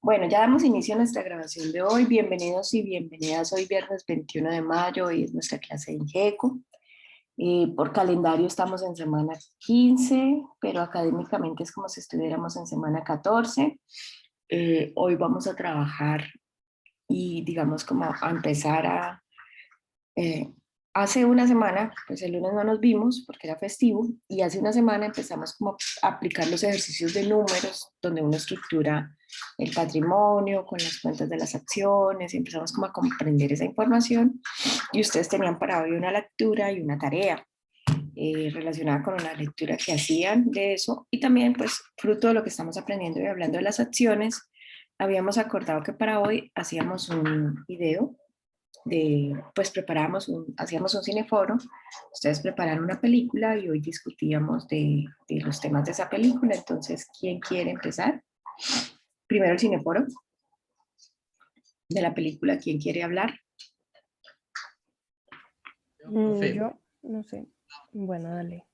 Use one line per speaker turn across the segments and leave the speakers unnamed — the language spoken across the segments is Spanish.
Bueno, ya damos inicio a nuestra grabación de hoy. Bienvenidos y bienvenidas. Hoy viernes 21 de mayo, hoy es nuestra clase de INGECO. Por calendario estamos en semana 15, pero académicamente es como si estuviéramos en semana 14. Hoy vamos a trabajar y digamos como a empezar eh, hace una semana, pues el lunes no nos vimos porque era festivo, y hace una semana empezamos como a aplicar los ejercicios de números, donde uno estructura el patrimonio con las cuentas de las acciones, y empezamos como a comprender esa información, y ustedes tenían para hoy una lectura y una tarea relacionada con una lectura que hacían de eso, y también pues fruto de lo que estamos aprendiendo y hablando de las acciones, habíamos acordado que para hoy hacíamos un video pues hacíamos un cineforo, ustedes prepararon una película y hoy discutíamos de los temas de esa película. Entonces, ¿quién quiere empezar? Primero el cineforo de la película, ¿quién quiere hablar?
Profe.
Yo, no sé. Bueno, dale.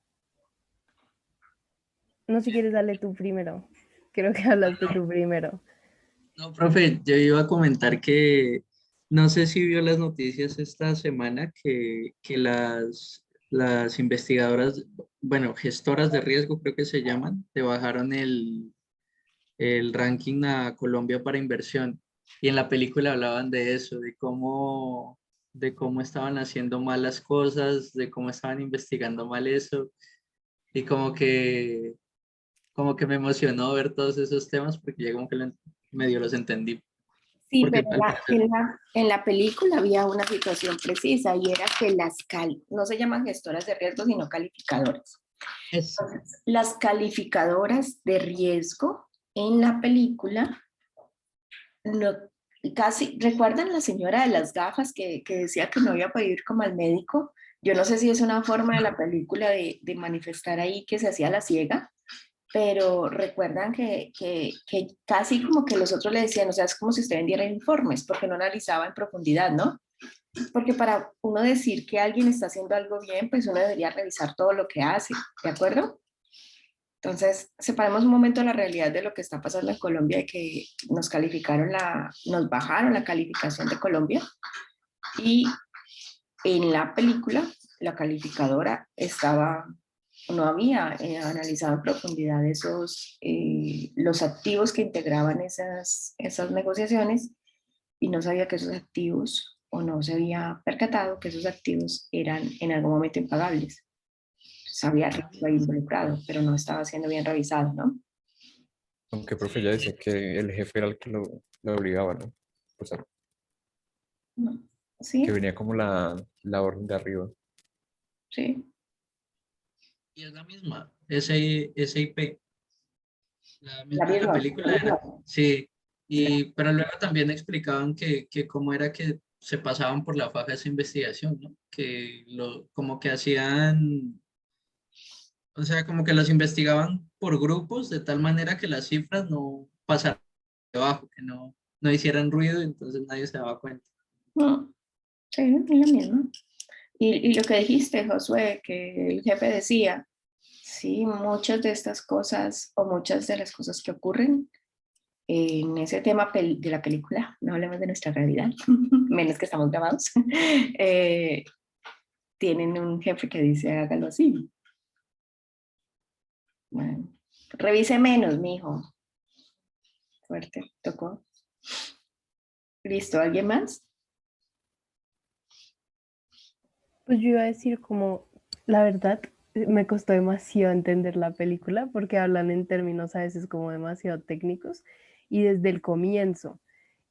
No, si quieres, dale tú primero. Creo que hablaste tú primero.
No, profe, yo iba a comentar que no sé si vio las noticias esta semana que las investigadoras, bueno, gestoras de riesgo creo que se llaman, le bajaron el ranking a Colombia para inversión. Y en la película hablaban de eso, de cómo estaban haciendo mal las cosas, de cómo estaban investigando mal eso. Y como que me emocionó ver todos esos temas porque ya como que medio los entendí.
Sí,
Porque
pero
al parecer,
en la película había una situación precisa, y era que no se llaman gestoras de riesgo, sino calificadoras.
eso.
Entonces, las calificadoras de riesgo en la película no, casi, ¿recuerdan la señora de las gafas que decía que no iba a poder ir como al médico? Yo no sé si es una forma de la película de manifestar ahí que se hacía la ciega, pero recuerdan que casi como que los otros le decían, o sea, es como si usted vendiera informes, porque no analizaba en profundidad, ¿no? Porque para uno decir que alguien está haciendo algo bien, pues uno debería revisar todo lo que hace, ¿de acuerdo? Entonces, separemos un momento la realidad de lo que está pasando en Colombia, de que nos bajaron la calificación de Colombia, y en la película la calificadora no había analizado en profundidad los activos que integraban esas negociaciones, y no sabía que esos activos, o no se había percatado que esos activos eran en algún momento impagables. Sabía riesgo ahí involucrado, pero no estaba siendo bien revisado, ¿no?
Aunque profe ya decía que el jefe era el que lo obligaba, ¿no? O sea,
No.
que
Sí,
venía como la orden de arriba.
sí.
Y es la misma, SIP, la
La
misma de la
misma.
película era, sí, pero luego también explicaban que cómo era que se pasaban por la faja esa investigación, ¿no? Como que hacían, o sea, como que los investigaban por grupos de tal manera que las cifras no pasaran debajo, que no hicieran ruido, entonces nadie se daba cuenta.
No, sí, es la misma. Y lo que dijiste, Josué, que el jefe decía, sí, muchas de estas cosas, o muchas de las cosas que ocurren en ese tema de la película, no hablemos de nuestra realidad, menos que estamos grabados, eh, tienen un jefe que dice, hágalo así. Bueno, revise menos, mijo. Fuerte, tocó. Listo, ¿alguien más?
Pues yo iba a decir como, la verdad, me costó demasiado entender la película porque hablan en términos a veces como demasiado técnicos y desde el comienzo.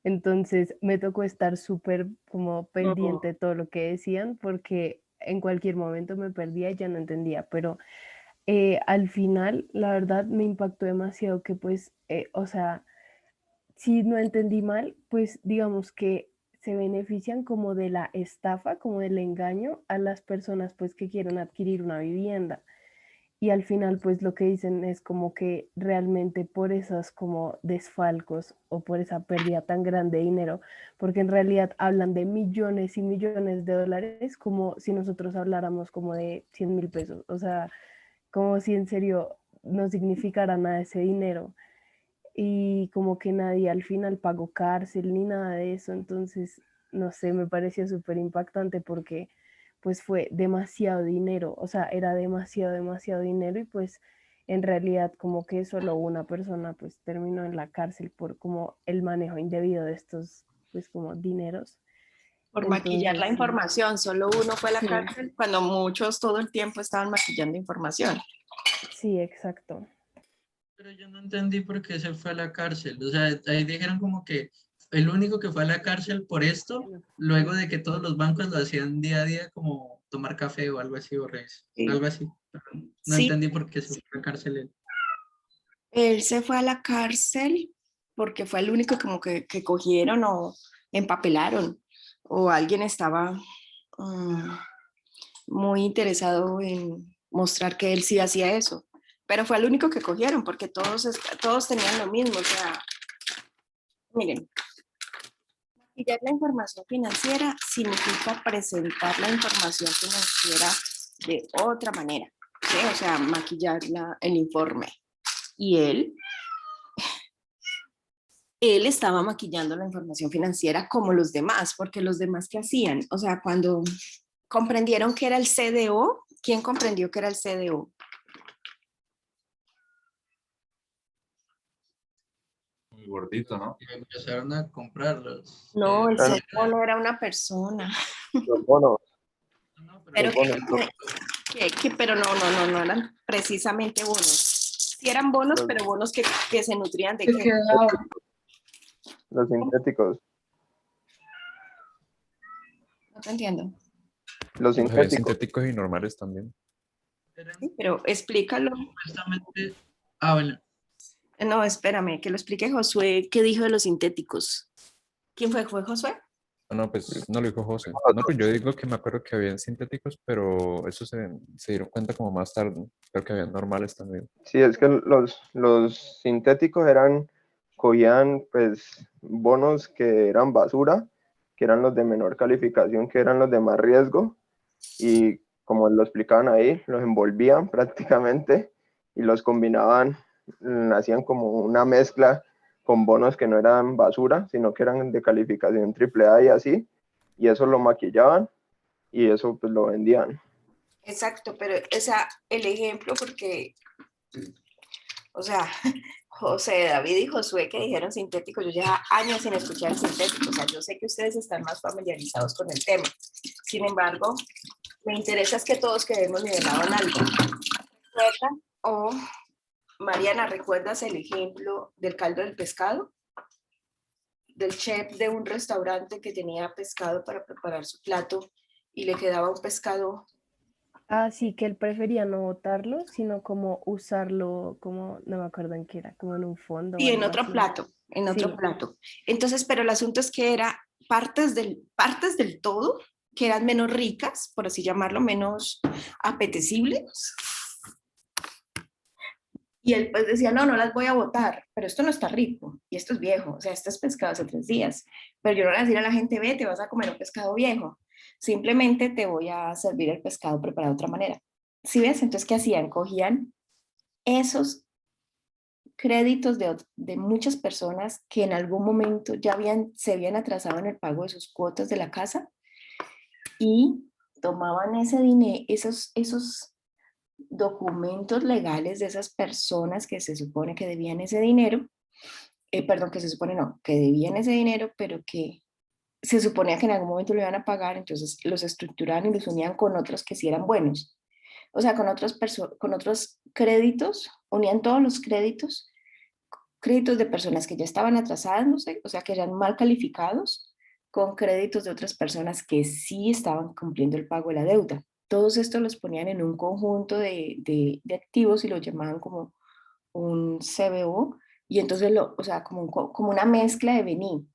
Entonces me tocó estar súper como pendiente de todo lo que decían porque en cualquier momento me perdía y ya no entendía, pero al final la verdad me impactó demasiado que pues, o sea, si no entendí mal, pues digamos que se benefician como de la estafa, como del engaño a las personas pues que quieren adquirir una vivienda. Y al final pues lo que dicen es como que realmente por esos como desfalcos o por esa pérdida tan grande de dinero, porque en realidad hablan de millones y millones de dólares como si nosotros habláramos como de 100.000 pesos, o sea, como si en serio no significara nada ese dinero. y como que nadie al final pagó cárcel ni nada de eso, entonces, no sé, me pareció súper impactante porque pues fue demasiado dinero, o sea, era demasiado, demasiado dinero y pues en realidad como que solo una persona pues terminó en la cárcel por como el manejo indebido de estos pues como dineros.
Por maquillar
Entonces,
la
sí,
información, solo uno fue a la
sí,
cárcel cuando muchos todo el tiempo estaban maquillando información.
sí, exacto.
Pero yo no entendí por qué se fue a la cárcel. O sea, ahí dijeron como que el único que fue a la cárcel por esto, luego de que todos los bancos lo hacían día a día como tomar café o algo así, o
Sí,
algo así. Pero no
sí,
entendí por qué se fue a la cárcel él.
él se fue a la cárcel porque fue el único como que cogieron o empapelaron o alguien estaba muy interesado en mostrar que él sí hacía eso. Pero fue el único que cogieron porque todos tenían lo mismo. O sea, miren, maquillar la información financiera significa presentar la información financiera de otra manera, ¿sí? O sea, maquillar el informe. Y él estaba maquillando la información financiera como los demás, porque los demás ¿qué hacían? O sea, cuando comprendieron que era el CDO, ¿quién comprendió que era el CDO?
Muy gordito, ¿no?
Y empezaron a comprarlos.
No, el
Eran
CDO no era una persona.
los bonos,
No, pero
Pero,
los bonos,
pero no eran precisamente bonos. Sí eran bonos,
los,
pero bonos que se nutrían de
Se
qué.
quedaba.
los sintéticos,
No te entiendo.
los
Pues habían
sintéticos.
sintéticos y normales también.
eran
Sí, pero explícalo.
supuestamente. Ah, bueno.
No, espérame, que lo explique Josué. ¿Qué dijo de los sintéticos? ¿Quién fue? ¿Fue Josué?
No, pues no lo dijo José. No, pues yo digo que me acuerdo que habían sintéticos, pero eso se dieron cuenta como más tarde. Creo que habían normales también.
Sí, es que los sintéticos cogían pues bonos que eran basura, que eran los de menor calificación, que eran los de más riesgo, y como lo explicaban ahí, los envolvían prácticamente y los combinaban, hacían como una mezcla con bonos que no eran basura, sino que eran de calificación AAA y así, y eso lo maquillaban y eso pues lo vendían.
Exacto, pero el ejemplo, porque, o sea, José, David y Josué que dijeron sintético, yo llevo años sin escuchar sintético, o sea, yo sé que ustedes están más familiarizados con el tema. Sin embargo, me interesa es que todos quedemos nivelados en algo. ¿Recuerdan? O, Mariana, ¿recuerdas el ejemplo del caldo del pescado? Del chef de un restaurante que tenía pescado para preparar su plato y le quedaba un pescado.
Ah, sí, que él prefería no botarlo, sino como usarlo, como, no me acuerdo en qué era, como en un fondo o
Y
algo así.
en otro
Sí,
plato. Entonces, pero el asunto es que era partes del todo que eran menos ricas, por así llamarlo, menos apetecibles. Y él pues decía, no las voy a botar, pero esto no está rico y esto es viejo, o sea, esto es pescado hace 3 días. Pero yo no le voy a decir a la gente, ve, te vas a comer un pescado viejo. Simplemente te voy a servir el pescado preparado de otra manera. ¿Sí ves? Entonces, ¿qué hacían? Cogían esos créditos de muchas personas que en algún momento se habían atrasado en el pago de sus cuotas de la casa y tomaban ese dinero, esos documentos legales de esas personas que se supone que debían ese dinero, perdón, que se supone no, que debían ese dinero, pero que se suponía que en algún momento lo iban a pagar, entonces los estructuraban y los unían con otros que sí eran buenos. O sea, con otros créditos, unían todos los créditos de personas que ya estaban atrasándose, o sea, que eran mal calificados, con créditos de otras personas que sí estaban cumpliendo el pago de la deuda. Todos estos los ponían en un conjunto de activos y lo llamaban como un CBO, y entonces, o sea, como una mezcla de vení,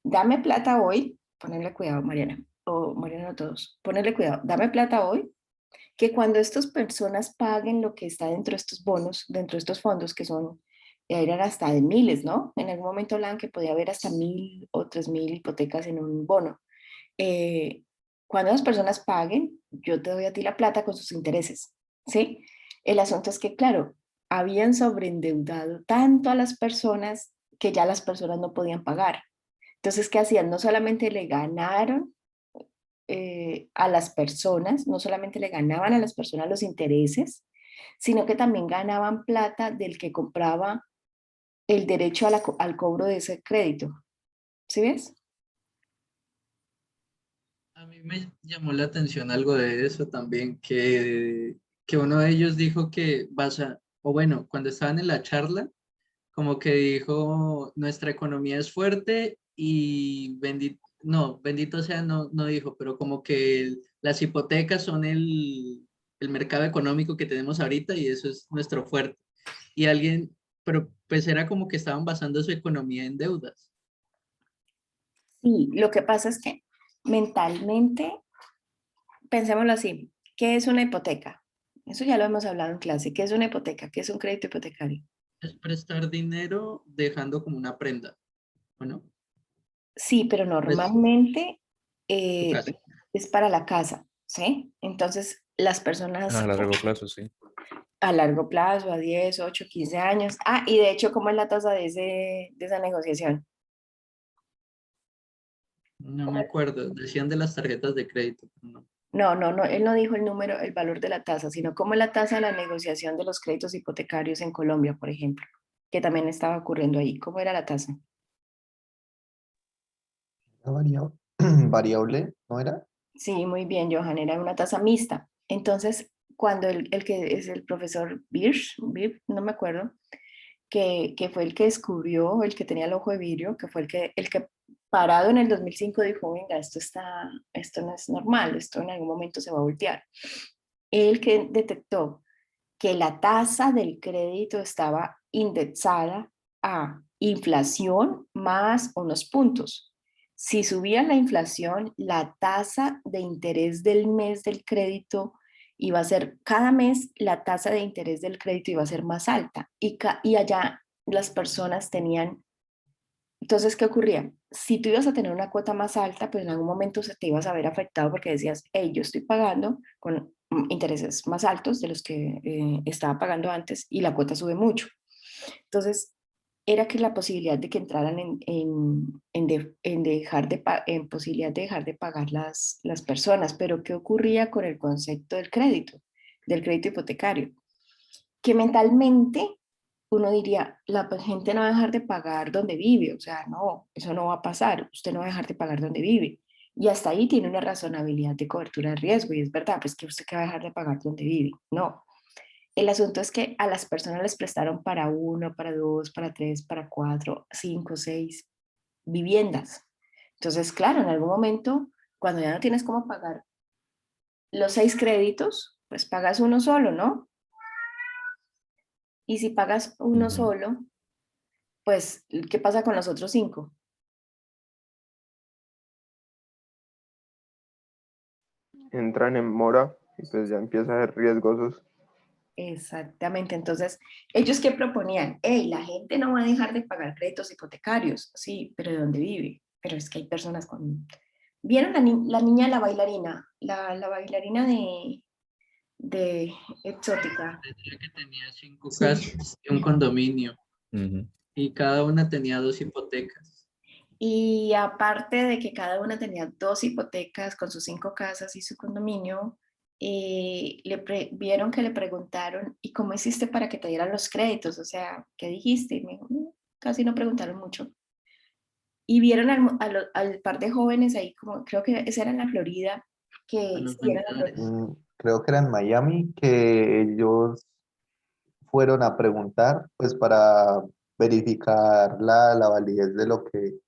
dame plata hoy, ponerle cuidado, Mariana, o Mariana, a todos, ponerle cuidado, dame plata hoy, que cuando estas personas paguen lo que está dentro de estos bonos, dentro de estos fondos que son, eran hasta de miles, ¿no? En algún momento hablaban que podía haber hasta 1.000 o 3.000 hipotecas en un bono. Eh, cuando las personas paguen, yo te doy a ti la plata con sus intereses, ¿sí? El asunto es que, claro, habían sobreendeudado tanto a las personas que ya las personas no podían pagar. Entonces, ¿qué hacían? No solamente le ganaron a las personas, no solamente le ganaban a las personas los intereses, sino que también ganaban plata del que compraba el derecho al cobro de ese crédito. ¿Sí ves?
A mí me llamó la atención algo de eso también, que uno de ellos dijo que o bueno, cuando estaban en la charla, como que dijo, nuestra economía es fuerte y bendito sea, no dijo, pero como que las hipotecas son el mercado económico que tenemos ahorita y eso es nuestro fuerte. Y pero pues era como que estaban basando su economía en deudas.
Sí, lo que pasa es que mentalmente, pensémoslo así, ¿qué es una hipoteca? Eso ya lo hemos hablado en clase. ¿Qué es una hipoteca? ¿Qué es un crédito hipotecario?
Es prestar dinero dejando como una prenda, ¿o no?
Sí, pero
Pues
normalmente
tu casa.
es para la casa, ¿sí? Entonces, las personas
A largo plazo, sí.
a largo plazo, a 10, 8, 15 años. Ah, y de hecho, ¿cómo es la tasa de esa negociación?
No me acuerdo, decían de las tarjetas de crédito, pero no.
No, él no dijo el número, el valor de la tasa, sino cómo es la tasa de la negociación de los créditos hipotecarios en Colombia, por ejemplo, que también estaba ocurriendo ahí. ¿Cómo era la tasa?
Variable, ¿no era?
Sí, muy bien, Johan, era una tasa mixta. Entonces, cuando el que es el profesor Birch, no me acuerdo, que fue el que descubrió, el que tenía el ojo de vidrio, que fue el que parado en el 2005 dijo, venga, esto no es normal, esto en algún momento se va a voltear. El que detectó que la tasa del crédito estaba indexada a inflación más unos puntos. Si subía la inflación, la tasa de interés del mes del crédito iba a ser, cada mes la tasa de interés del crédito iba a ser más alta y allá las personas tenían, entonces, ¿qué ocurría? Si tú ibas a tener una cuota más alta, pues en algún momento se te ibas a ver afectado porque decías, hey, yo estoy pagando con intereses más altos de los que estaba pagando antes y la cuota sube mucho. Entonces, era que la posibilidad de que entraran en posibilidad de dejar de pagar las personas. Pero ¿qué ocurría con el concepto del crédito hipotecario? Que mentalmente uno diría, la gente no va a dejar de pagar donde vive, o sea, no, eso no va a pasar, usted no va a dejar de pagar donde vive. Y hasta ahí tiene una razonabilidad de cobertura de riesgo, y es verdad, pues que usted que va a dejar de pagar donde vive, no. El asunto es que a las personas les prestaron para uno, para dos, para tres, para cuatro, cinco, seis viviendas. Entonces, claro, en algún momento, cuando ya no tienes cómo pagar los 6 créditos, pues pagas uno solo, ¿no? Y si pagas uno
Ujú.
solo, pues, ¿qué pasa con los otros 5?
Entran en mora y pues ya empieza a ser riesgosos.
Exactamente. Entonces, ¿ellos qué proponían? Hey, la gente no va a dejar de pagar créditos hipotecarios. Sí, pero ¿de dónde vive? Pero es que hay personas con... ¿Vieron la niña, la bailarina? La bailarina de Exótica.
Decía que tenía 5
Sí.
casas y un condominio
Ujú.
y cada una tenía 2 hipotecas.
Y aparte de que cada una tenía 2 hipotecas con sus 5 casas y su condominio, vieron que le preguntaron, ¿y cómo hiciste para que te dieran los créditos? O sea, ¿qué dijiste? Y me dijo, casi no preguntaron mucho. Y vieron al par de jóvenes ahí, como creo que esa era en la Florida,
A
que
los
sí era en la
vendedores.
Florida.
Creo que era en Miami que ellos fueron a preguntar, pues para verificar la validez de lo que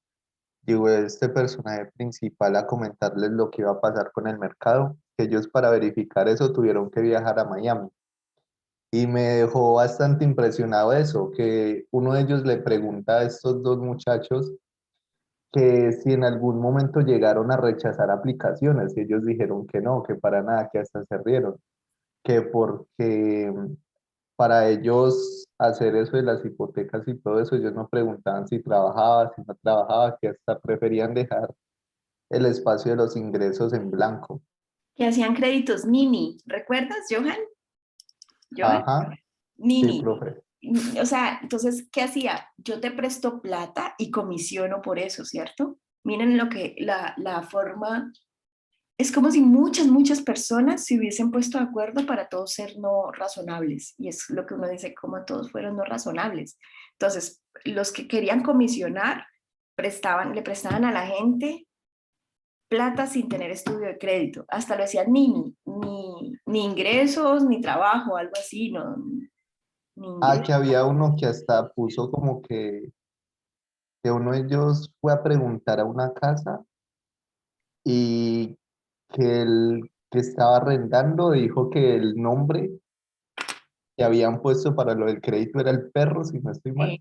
llegó este personaje principal a comentarles lo que iba a pasar con el mercado. Ellos para verificar eso tuvieron que viajar a Miami. Y me dejó bastante impresionado eso, que uno de ellos le pregunta a estos dos muchachos que si en algún momento llegaron a rechazar aplicaciones y ellos dijeron que no, que para nada, que hasta se rieron, que porque para ellos hacer eso de las hipotecas y todo eso, ellos no preguntaban si trabajaba, si no trabajaba, que hasta preferían dejar el espacio de los ingresos en blanco.
Que hacían créditos mini. ¿Recuerdas, Johan? Johan,
Ajá,
Nini.
profe.
O sea, entonces, ¿qué hacía? Yo te presto plata y comisiono por eso, ¿cierto? Miren lo que la forma, es como si muchas personas se hubiesen puesto de acuerdo para todos ser no razonables. Y es lo que uno dice, como todos fueron no razonables. Entonces, los que querían comisionar le prestaban a la gente plata sin tener estudio de crédito. Hasta lo decían ni ingresos, ni trabajo, algo así, no, ni
Ah,
ingresos.
que había uno que hasta puso como que uno de ellos fue a preguntar a una casa y que el que estaba arrendando dijo que el nombre que habían puesto para lo del crédito era el perro, si no estoy mal.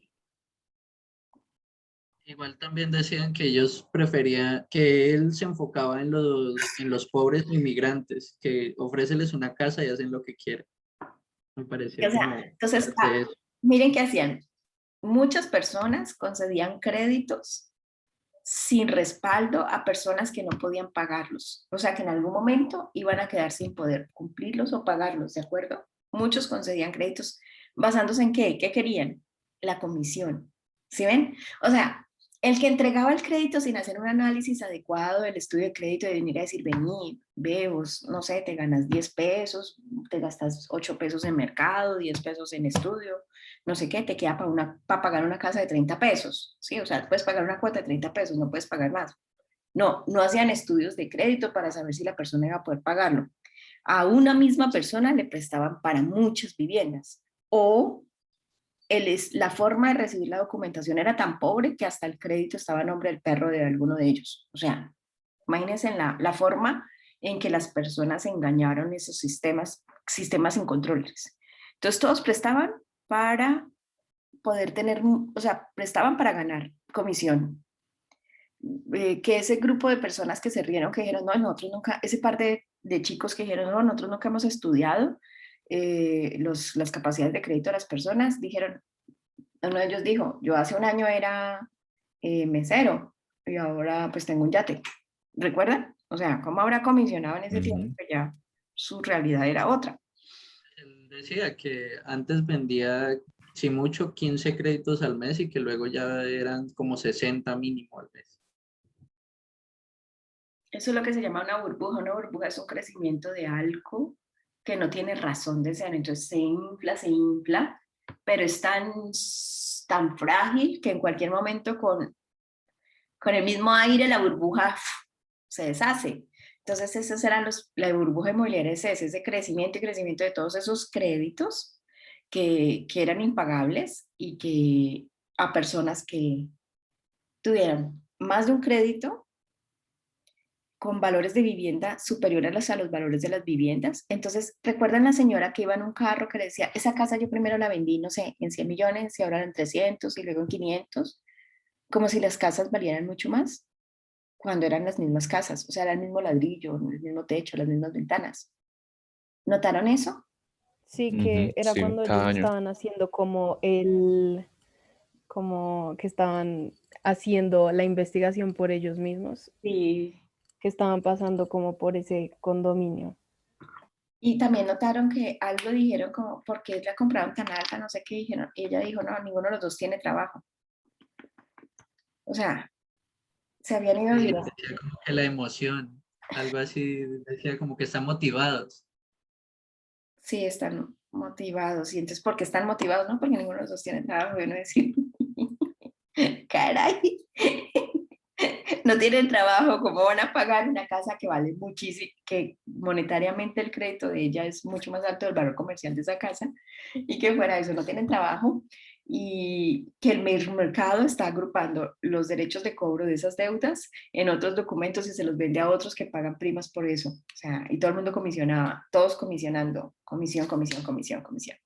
Igual también decían que ellos preferían, que él se enfocaba en los pobres inmigrantes, que ofréceles una casa y hacen lo que quieren. Me parecía
O sea,
como
entonces,
fuerte eso.
miren qué hacían. Muchas personas concedían créditos sin respaldo a personas que no podían pagarlos. O sea, que en algún momento iban a quedar sin poder cumplirlos o pagarlos, ¿de acuerdo? Muchos concedían créditos basándose en qué, ¿qué querían? La comisión. ¿Sí ven? O sea, el que entregaba el crédito sin hacer un análisis adecuado del estudio de crédito de venir a decir, vení, ve, vos, no sé, te ganas 10 pesos, te gastas 8 pesos en mercado, 10 pesos en estudio, no sé qué, te queda para pagar una casa de 30 pesos, ¿sí? O sea, puedes pagar una cuota de 30 pesos, no puedes pagar más. No, no hacían estudios de crédito para saber si la persona iba a poder pagarlo. A una misma persona le prestaban para muchas viviendas o la forma de recibir la documentación era tan pobre que hasta el crédito estaba a nombre del perro de alguno de ellos. O sea, imagínense la forma en que las personas engañaron esos sistemas sin controles. Entonces todos prestaban para poder tener, o sea, prestaban para ganar comisión. Que ese grupo de personas que se rieron, que dijeron, no, nosotros nunca, ese par de chicos que dijeron, no, nosotros nunca hemos estudiado las capacidades de crédito de las personas, dijeron, uno de ellos dijo, yo hace un año era mesero y ahora pues tengo un yate. ¿Recuerdan? O sea, ¿cómo habrá comisionado en ese tiempo
Ujú.
que ya su realidad era otra?
Él decía que antes vendía, si mucho, 15 créditos al mes y que luego ya eran como 60 mínimo al mes.
Eso es lo que se llama una burbuja. Una burbuja es un crecimiento de algo que no tiene razón de ser. Entonces se infla, pero es tan frágil que en cualquier momento con el mismo aire la burbuja se deshace. Entonces esos eran la burbuja inmobiliaria, es ese crecimiento y crecimiento de todos esos créditos que eran impagables y que a personas que tuvieran más de un crédito con valores de vivienda superiores a los valores de las viviendas. Entonces, ¿recuerdan la señora que iba en un carro que decía, esa casa yo primero la vendí, no sé, en 100 millones y ahora en 300 y luego en 500? Como si las casas valieran mucho más cuando eran las mismas casas, o sea, era el mismo ladrillo, el mismo techo, las mismas ventanas. ¿Notaron eso?
Sí, que
Ujú,
era
sí,
cuando ellos
cada año.
estaban haciendo como que estaban haciendo la investigación por ellos mismos,
Sí.
que estaban pasando como por ese condominio.
Y también notaron que algo dijeron como, ¿por qué la compraron tan alta? No sé qué dijeron. Y ella dijo, no, ninguno de los dos tiene trabajo. O sea, se habían ido
Sí,
de las...
decía como que la emoción, algo así, decía como que están motivados.
Sí, están motivados. Y entonces, ¿por qué están motivados? No, porque ninguno de los dos tiene trabajo. Y uno decir, caray, no tienen trabajo, ¿cómo van a pagar una casa que vale muchísimo, que monetariamente el crédito de ella es mucho más alto del valor comercial de esa casa? Y que fuera de eso no tienen trabajo y que el mercado está agrupando los derechos de cobro de esas deudas en otros documentos y se los vende a otros que pagan primas por eso. O sea, y todo el mundo comisionaba, todos comisionando, comisión, comisión, comisión, comisión.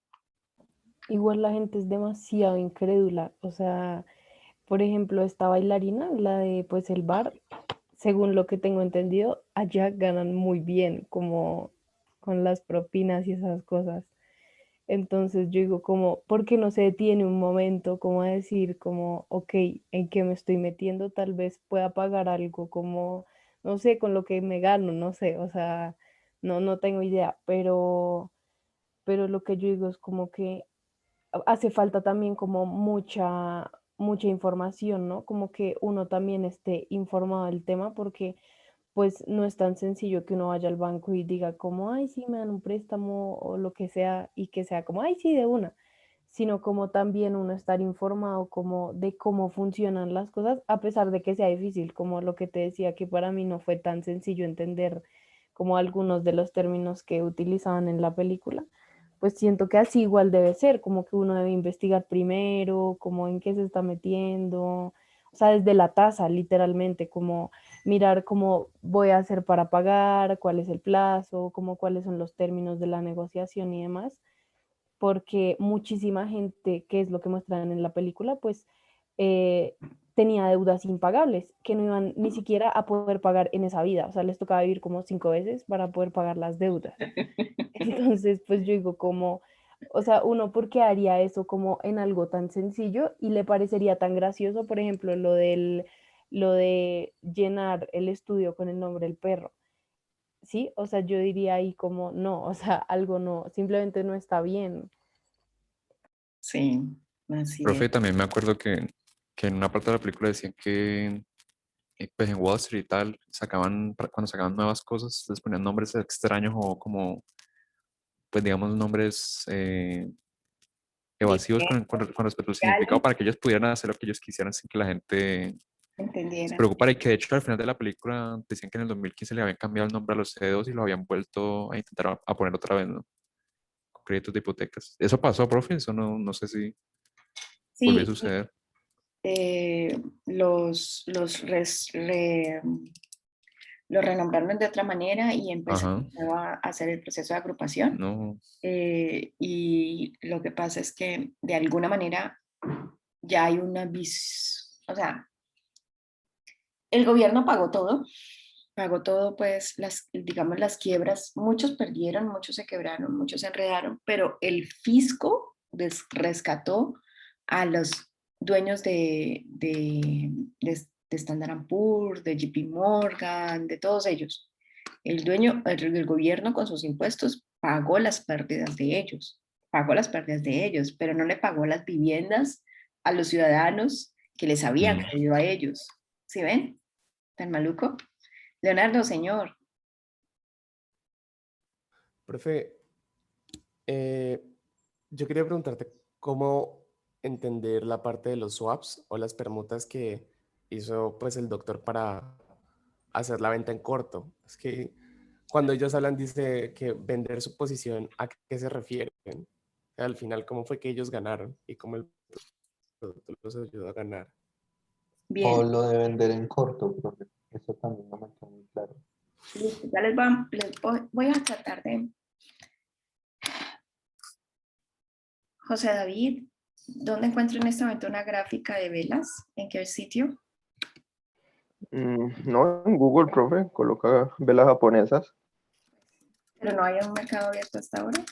Igual la gente es demasiado incrédula, o sea, por ejemplo, esta bailarina, la de pues el bar, según lo que tengo entendido, allá ganan muy bien, como con las propinas y esas cosas. Entonces yo digo como, ¿por qué no se detiene un momento como a decir como, ok, ¿en qué me estoy metiendo? Tal vez pueda pagar algo como, no sé, con lo que me gano, no sé, o sea, no tengo idea, pero lo que yo digo es como que hace falta también como mucha información, ¿no? Como que uno también esté informado del tema porque pues no es tan sencillo que uno vaya al banco y diga como, ay, sí, me dan un préstamo o lo que sea y que sea como, ay, sí, de una, sino como también uno estar informado como de cómo funcionan las cosas, a pesar de que sea difícil, como lo que te decía, que para mí no fue tan sencillo entender como algunos de los términos que utilizaban en la película, pues siento que así igual debe ser, como que uno debe investigar primero, como en qué se está metiendo, o sea, desde la tasa, literalmente, como mirar cómo voy a hacer para pagar, cuál es el plazo, como cuáles son los términos de la negociación y demás, porque muchísima gente, que es lo que muestran en la película, pues eh, tenía deudas impagables que no iban ni siquiera a poder pagar en esa vida, o sea, les tocaba vivir como 5 veces para poder pagar las deudas. Entonces, pues yo digo como, o sea, uno, ¿por qué haría eso como en algo tan sencillo y le parecería tan gracioso, por ejemplo, lo de llenar el estudio con el nombre del perro? Sí, o sea, yo diría ahí como, no, o sea, algo no, simplemente no está bien.
Sí, así es.
Profe, también me acuerdo que en una parte de la película decían que pues en Wall Street y tal, cuando sacaban nuevas cosas, les ponían nombres extraños o como, pues digamos, nombres evasivos con respecto al significado
Legales,
para que ellos pudieran hacer lo que ellos quisieran sin que la gente se
entendieran.
preocupara. Y que de hecho al final de la película decían que en el 2015 le habían cambiado el nombre a los C2 y lo habían vuelto a intentar a poner otra vez, ¿no? Con créditos de hipotecas. ¿Eso pasó, profe? Eso no sé si volvió a
Sí,
suceder.
los renombraron de otra manera y empezaron
Ajá,
a hacer el proceso de agrupación.
no.
Y lo que pasa es que de alguna manera ya hay o sea, el gobierno pagó todo, pues, digamos, las quiebras, muchos perdieron, muchos se quebraron, muchos se enredaron, pero el fisco rescató a los dueños de Standard & Poor's, de JP Morgan, de todos ellos. El gobierno con sus impuestos pagó las pérdidas de ellos, pero no le pagó las viviendas a los ciudadanos que les habían
Mm.
creído a ellos. ¿Sí ven? ¿Tan maluco? Leonardo, señor.
Profe, eh, yo quería preguntarte cómo entender la parte de los swaps o las permutas que hizo pues el doctor para hacer la venta en corto. Es que cuando ellos hablan dice que vender su posición, ¿a qué se refieren? Al final, ¿cómo fue que ellos ganaron y cómo el producto los ayudó a ganar?
O
Bien,
lo de vender en corto, profe. Eso también no me quedó muy claro.
listo. Ya voy a tratar de... José David, ¿dónde encuentro en este momento una gráfica de velas? ¿En qué sitio?
No, en Google, profe, coloca velas japonesas.
Pero no hay un mercado abierto hasta ahora.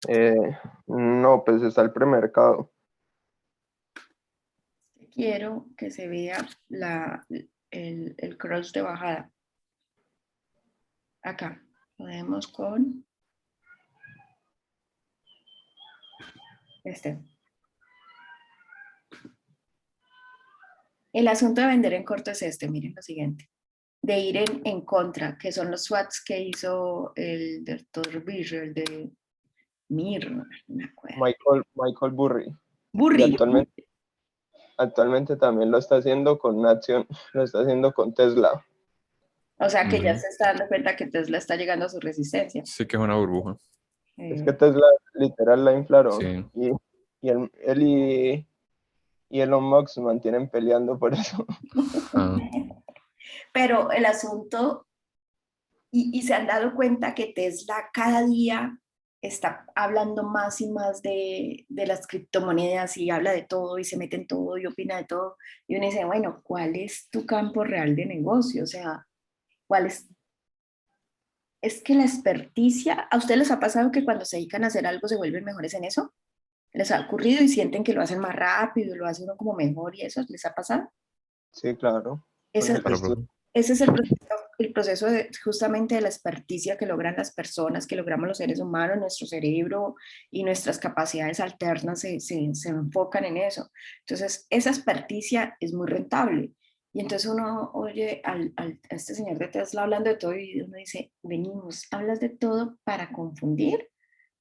Eh, no, pues está el premercado.
Quiero que se vea el cross de bajada. Acá. Podemos con este. El asunto de vender en corto es este, miren lo siguiente. De ir en contra, que son los SWATs que hizo el doctor Birr, el de Mir, no me acuerdo.
Michael Burry. Y
Burri.
actualmente también lo está haciendo con una acción, lo está haciendo con Tesla.
O sea que ya
Ujú.
se está dando cuenta que Tesla está llegando a su resistencia.
Sí que es una burbuja.
Es que Tesla literal la inflaron.
Sí.
Él y Elon Musk se mantienen peleando por eso.
Ah,
Pero el asunto, y se han dado cuenta que Tesla cada día está hablando más y más de las criptomonedas y habla de todo y se mete en todo y opina de todo. Y uno dice, bueno, ¿cuál es tu campo real de negocio? O sea, ¿cuál es? Es que la experticia, ¿a ustedes les ha pasado que cuando se dedican a hacer algo se vuelven mejores en eso? ¿Les ha ocurrido y sienten que lo hacen más rápido, lo hacen uno como mejor y eso les ha pasado?
Sí, claro. Con
Eso,
el
claro,
estudio
profe.
ese es el proceso justamente de la experticia que logran las personas, que logramos los seres humanos, nuestro cerebro y nuestras capacidades alternas se enfocan en eso. Entonces, esa experticia es muy rentable. Y entonces uno oye a este señor de Tesla hablando de todo y uno dice, venimos, ¿hablas de todo para confundir?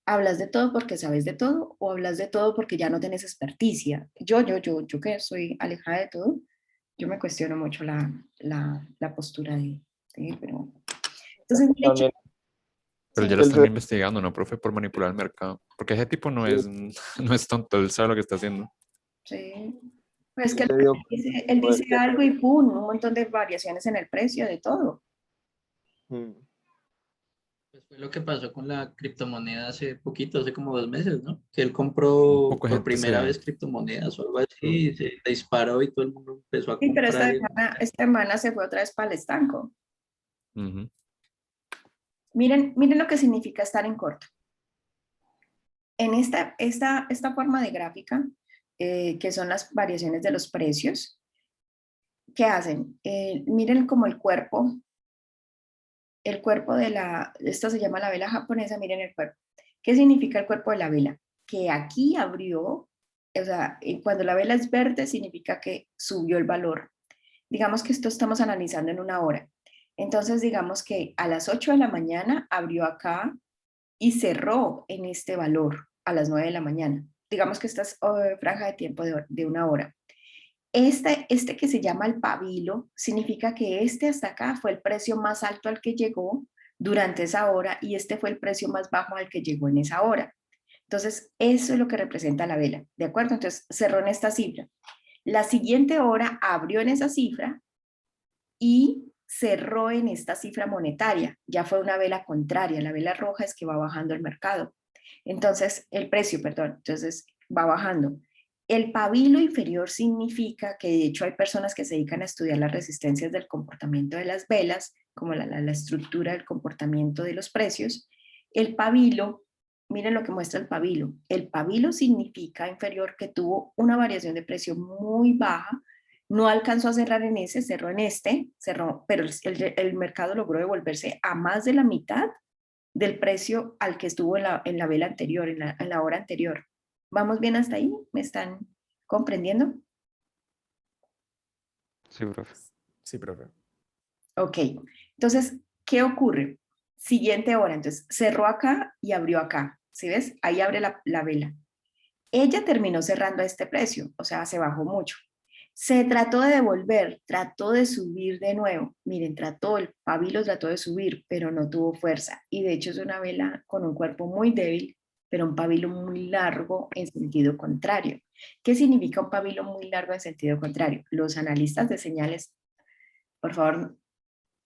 ¿Hablas de todo porque sabes de todo o hablas de todo porque ya no tienes experticia? Yo que soy alejada de todo, yo me cuestiono mucho la postura pero... Entonces,
También
Pero ya
sí,
la
el
están investigando, ¿no, profe? Por manipular el mercado. Porque ese tipo no es, no es tonto, él sabe lo que está haciendo.
sí. Pues que
se dio
él
poder
dice
que
algo y pum, un montón de variaciones en el precio de todo.
mm,
Pues fue lo que pasó con la criptomoneda hace poquito, hace como 2 meses, ¿no? Que él
Un
compró
poco de
por
gente
primera
se...
vez criptomonedas o algo así,
mm,
y se disparó y todo el mundo empezó a
Sí, pero
comprar.
esta semana se fue otra vez para el estanco.
Ujú.
Miren lo que significa estar en corto. En esta forma de gráfica, que son las variaciones de los precios, ¿qué hacen? Miren como el cuerpo esta se llama la vela japonesa, miren el cuerpo. ¿Qué significa el cuerpo de la vela? Que aquí abrió, o sea, cuando la vela es verde significa que subió el valor. Digamos que esto estamos analizando en una hora. Entonces, digamos que a las 8 de la mañana abrió acá y cerró en este valor a las 9 de la mañana. Digamos que esta es franja de tiempo de una hora. Este que se llama el pabilo significa que este hasta acá fue el precio más alto al que llegó durante esa hora y este fue el precio más bajo al que llegó en esa hora. Entonces, eso es lo que representa la vela, ¿de acuerdo? Entonces, cerró en esta cifra. La siguiente hora abrió en esa cifra y cerró en esta cifra monetaria. Ya fue una vela contraria. La vela roja es que va bajando el mercado. Entonces, el precio, perdón. Entonces, va bajando. El pabilo inferior significa que de hecho hay personas que se dedican a estudiar las resistencias del comportamiento de las velas, como la estructura del comportamiento de los precios. El pabilo, miren lo que muestra el pabilo. El pabilo significa inferior que tuvo una variación de precio muy baja, no alcanzó a cerrar en ese, cerró en este, cerró, pero el mercado logró devolverse a más de la mitad del precio al que estuvo en la vela anterior, en la hora anterior. ¿Vamos bien hasta ahí? ¿Me están comprendiendo?
Sí, profe.
Sí, profe.
Ok, entonces, ¿qué ocurre? Siguiente hora, entonces cerró acá y abrió acá, ¿sí ves? Ahí abre la vela. Ella terminó cerrando a este precio, o sea, se bajó mucho. Se trató de devolver, trató de subir de nuevo. Miren, el pabilo trató de subir, pero no tuvo fuerza. Y de hecho es una vela con un cuerpo muy débil, pero un pabilo muy largo en sentido contrario. ¿Qué significa un pabilo muy largo en sentido contrario? Los analistas de señales, por favor,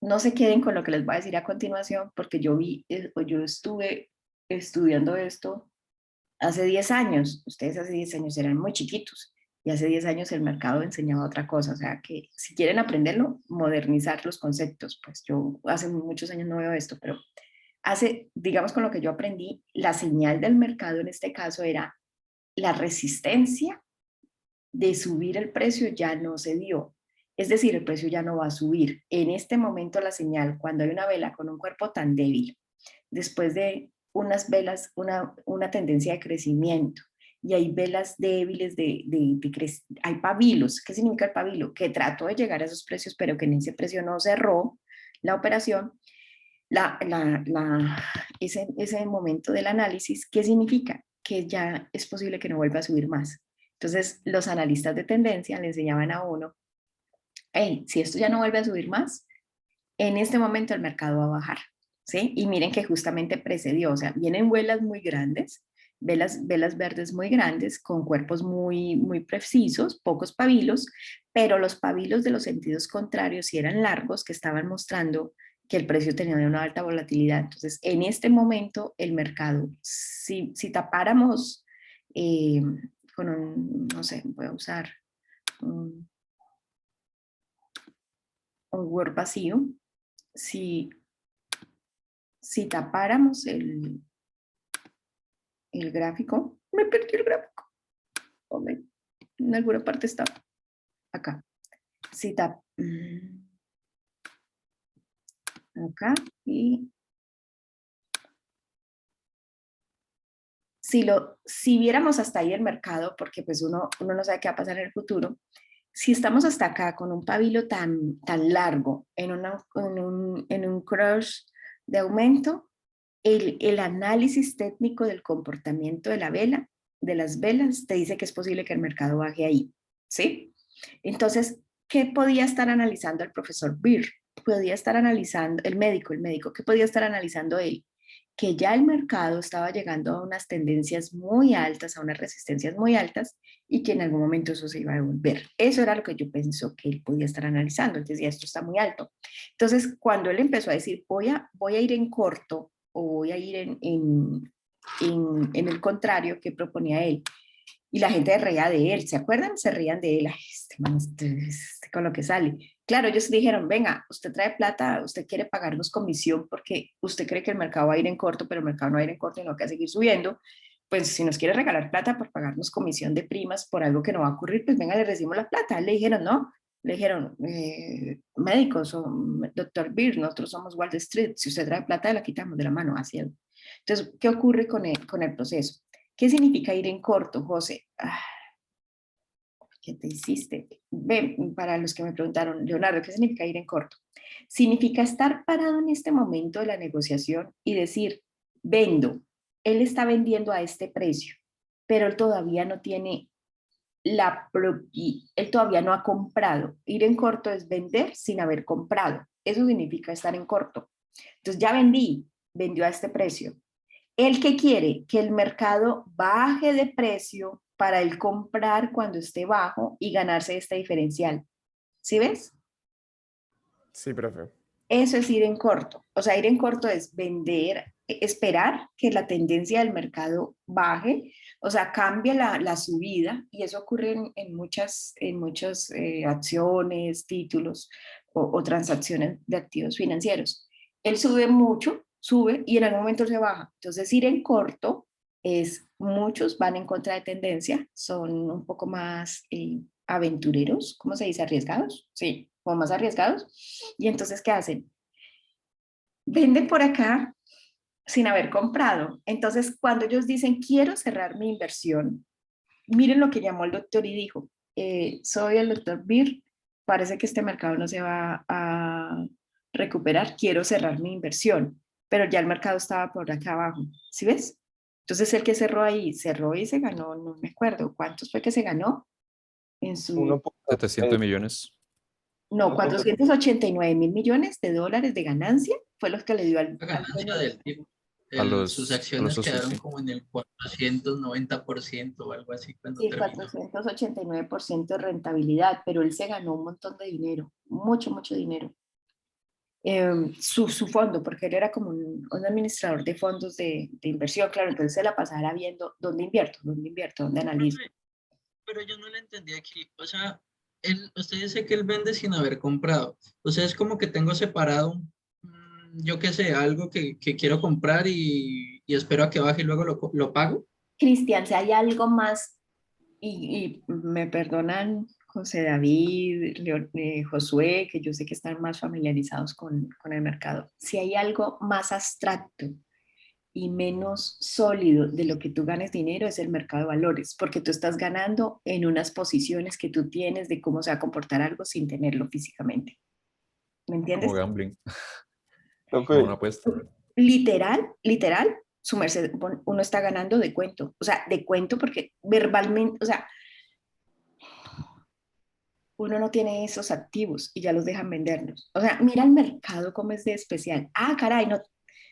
no se queden con lo que les voy a decir a continuación, porque yo estuve estudiando esto hace 10 años. Ustedes hace 10 años eran muy chiquitos y hace 10 años el mercado enseñaba otra cosa. O sea que si quieren aprenderlo, modernizar los conceptos. Pues yo hace muchos años no veo esto, pero digamos con lo que yo aprendí, la señal del mercado en este caso era la resistencia de subir el precio ya no se dio. Es decir, el precio ya no va a subir. En este momento la señal, cuando hay una vela con un cuerpo tan débil, después de unas velas, una tendencia de crecimiento, y hay velas débiles hay pabilos. ¿Qué significa el pabilo? Que trató de llegar a esos precios, pero que en ese precio no cerró la operación. Ese momento del análisis, ¿qué significa? Que ya es posible que no vuelva a subir más. Entonces, los analistas de tendencia le enseñaban a uno, hey, si esto ya no vuelve a subir más, en este momento el mercado va a bajar, ¿sí? Y miren que justamente precedió, o sea, vienen velas muy grandes, velas verdes muy grandes, con cuerpos muy precisos, pocos pabilos, pero los pabilos de los sentidos contrarios sí eran largos, que estaban mostrando que el precio tenía una alta volatilidad. Entonces, en este momento, el mercado, si tapáramos con no sé, voy a usar un Word vacío, si tapáramos el gráfico, me perdí el gráfico, hombre, en alguna parte está acá. acá y si viéramos hasta ahí el mercado, porque pues uno no sabe qué va a pasar en el futuro, si estamos hasta acá con un pabilo tan largo en un crush de aumento, el análisis técnico del comportamiento de de las velas, te dice que es posible que el mercado baje ahí, ¿sí? Entonces, ¿qué podía estar analizando el profesor Beer? Podía estar analizando, el médico, ¿qué podía estar analizando él? Que ya el mercado estaba llegando a unas tendencias muy altas, a unas resistencias muy altas, y que en algún momento eso se iba a devolver. Eso era lo que yo pensó que él podía estar analizando. Él decía, esto está muy alto. Entonces, cuando él empezó a decir, voy a ir en corto, o voy a ir en el contrario que proponía él, y la gente reía de él, ¿se acuerdan? Se reían de él, ay, este man, con lo que sale. Claro, ellos dijeron, venga, usted trae plata, usted quiere pagarnos comisión porque usted cree que el mercado va a ir en corto, pero el mercado no va a ir en corto y no va a seguir subiendo. Pues si nos quiere regalar plata por pagarnos comisión de primas por algo que no va a ocurrir, pues venga, le recibimos la plata. Le dijeron, no, le dijeron, médicos, o doctor Beer, nosotros somos Wall Street, si usted trae plata, la quitamos de la mano, así es. Entonces, ¿qué ocurre con el proceso? ¿Qué significa ir en corto, José? ¿Qué te hiciste? Ven, para los que me preguntaron, Leonardo, ¿qué significa ir en corto? Significa estar parado en este momento de la negociación y decir, vendo, él está vendiendo a este precio, pero él todavía no tiene él todavía no ha comprado. Ir en corto es vender sin haber comprado. Eso significa estar en corto. Entonces ya vendió a este precio. ¿El que quiere? Que el mercado baje de precio para él comprar cuando esté bajo y ganarse este diferencial. ¿Sí ves?
Sí, profe.
Eso es ir en corto. O sea, ir en corto es vender, esperar que la tendencia del mercado baje, o sea, cambie la subida, y eso ocurre en muchas acciones, títulos o transacciones de activos financieros. Él sube mucho, sube y en algún momento se baja. Entonces, ir en corto es, muchos van en contra de tendencia, son un poco más aventureros, ¿cómo se dice? Arriesgados, sí, como más arriesgados. Y entonces, ¿qué hacen? Venden por acá sin haber comprado. Entonces, cuando ellos dicen, quiero cerrar mi inversión, miren lo que llamó el doctor y dijo, soy el doctor Beer, parece que este mercado no se va a recuperar, quiero cerrar mi inversión, pero ya el mercado estaba por acá abajo, ¿sí ves? Entonces el que cerró ahí, cerró y se ganó, no me acuerdo, ¿cuántos fue que se ganó? En su,
700 millones.
no, 489.000 millones de dólares de ganancia, fue lo que le dio
La ganancia del tipo. Sus
a
acciones
los socios,
quedaron
sí.
como en el 490% o algo así cuando
Sí,
terminó.
489% de rentabilidad, pero él se ganó un montón de dinero, mucho, mucho dinero. Su fondo, porque él era como un administrador de fondos de inversión, claro, entonces se la pasaba viendo dónde invierto, dónde analizo.
Pero yo no le entendí aquí, o sea, usted dice que él vende sin haber comprado, o sea, es como que tengo separado, yo qué sé, algo que quiero comprar y espero a que baje y luego lo pago.
Cristian, si hay algo más, y me perdonan José David, Josué, que yo sé que están más familiarizados con el mercado, si hay algo más abstracto y menos sólido de lo que tú ganes dinero es el mercado de valores, porque tú estás ganando en unas posiciones que tú tienes de cómo se va a comportar algo sin tenerlo físicamente. ¿Me entiendes?
Como gambling, como
Profe,
una apuesta.
Literal, su merced, uno está ganando de cuento, o sea, de cuento porque verbalmente, o sea, uno no tiene esos activos y ya los dejan vendernos. O sea, mira el mercado como es de especial. Ah, caray, no,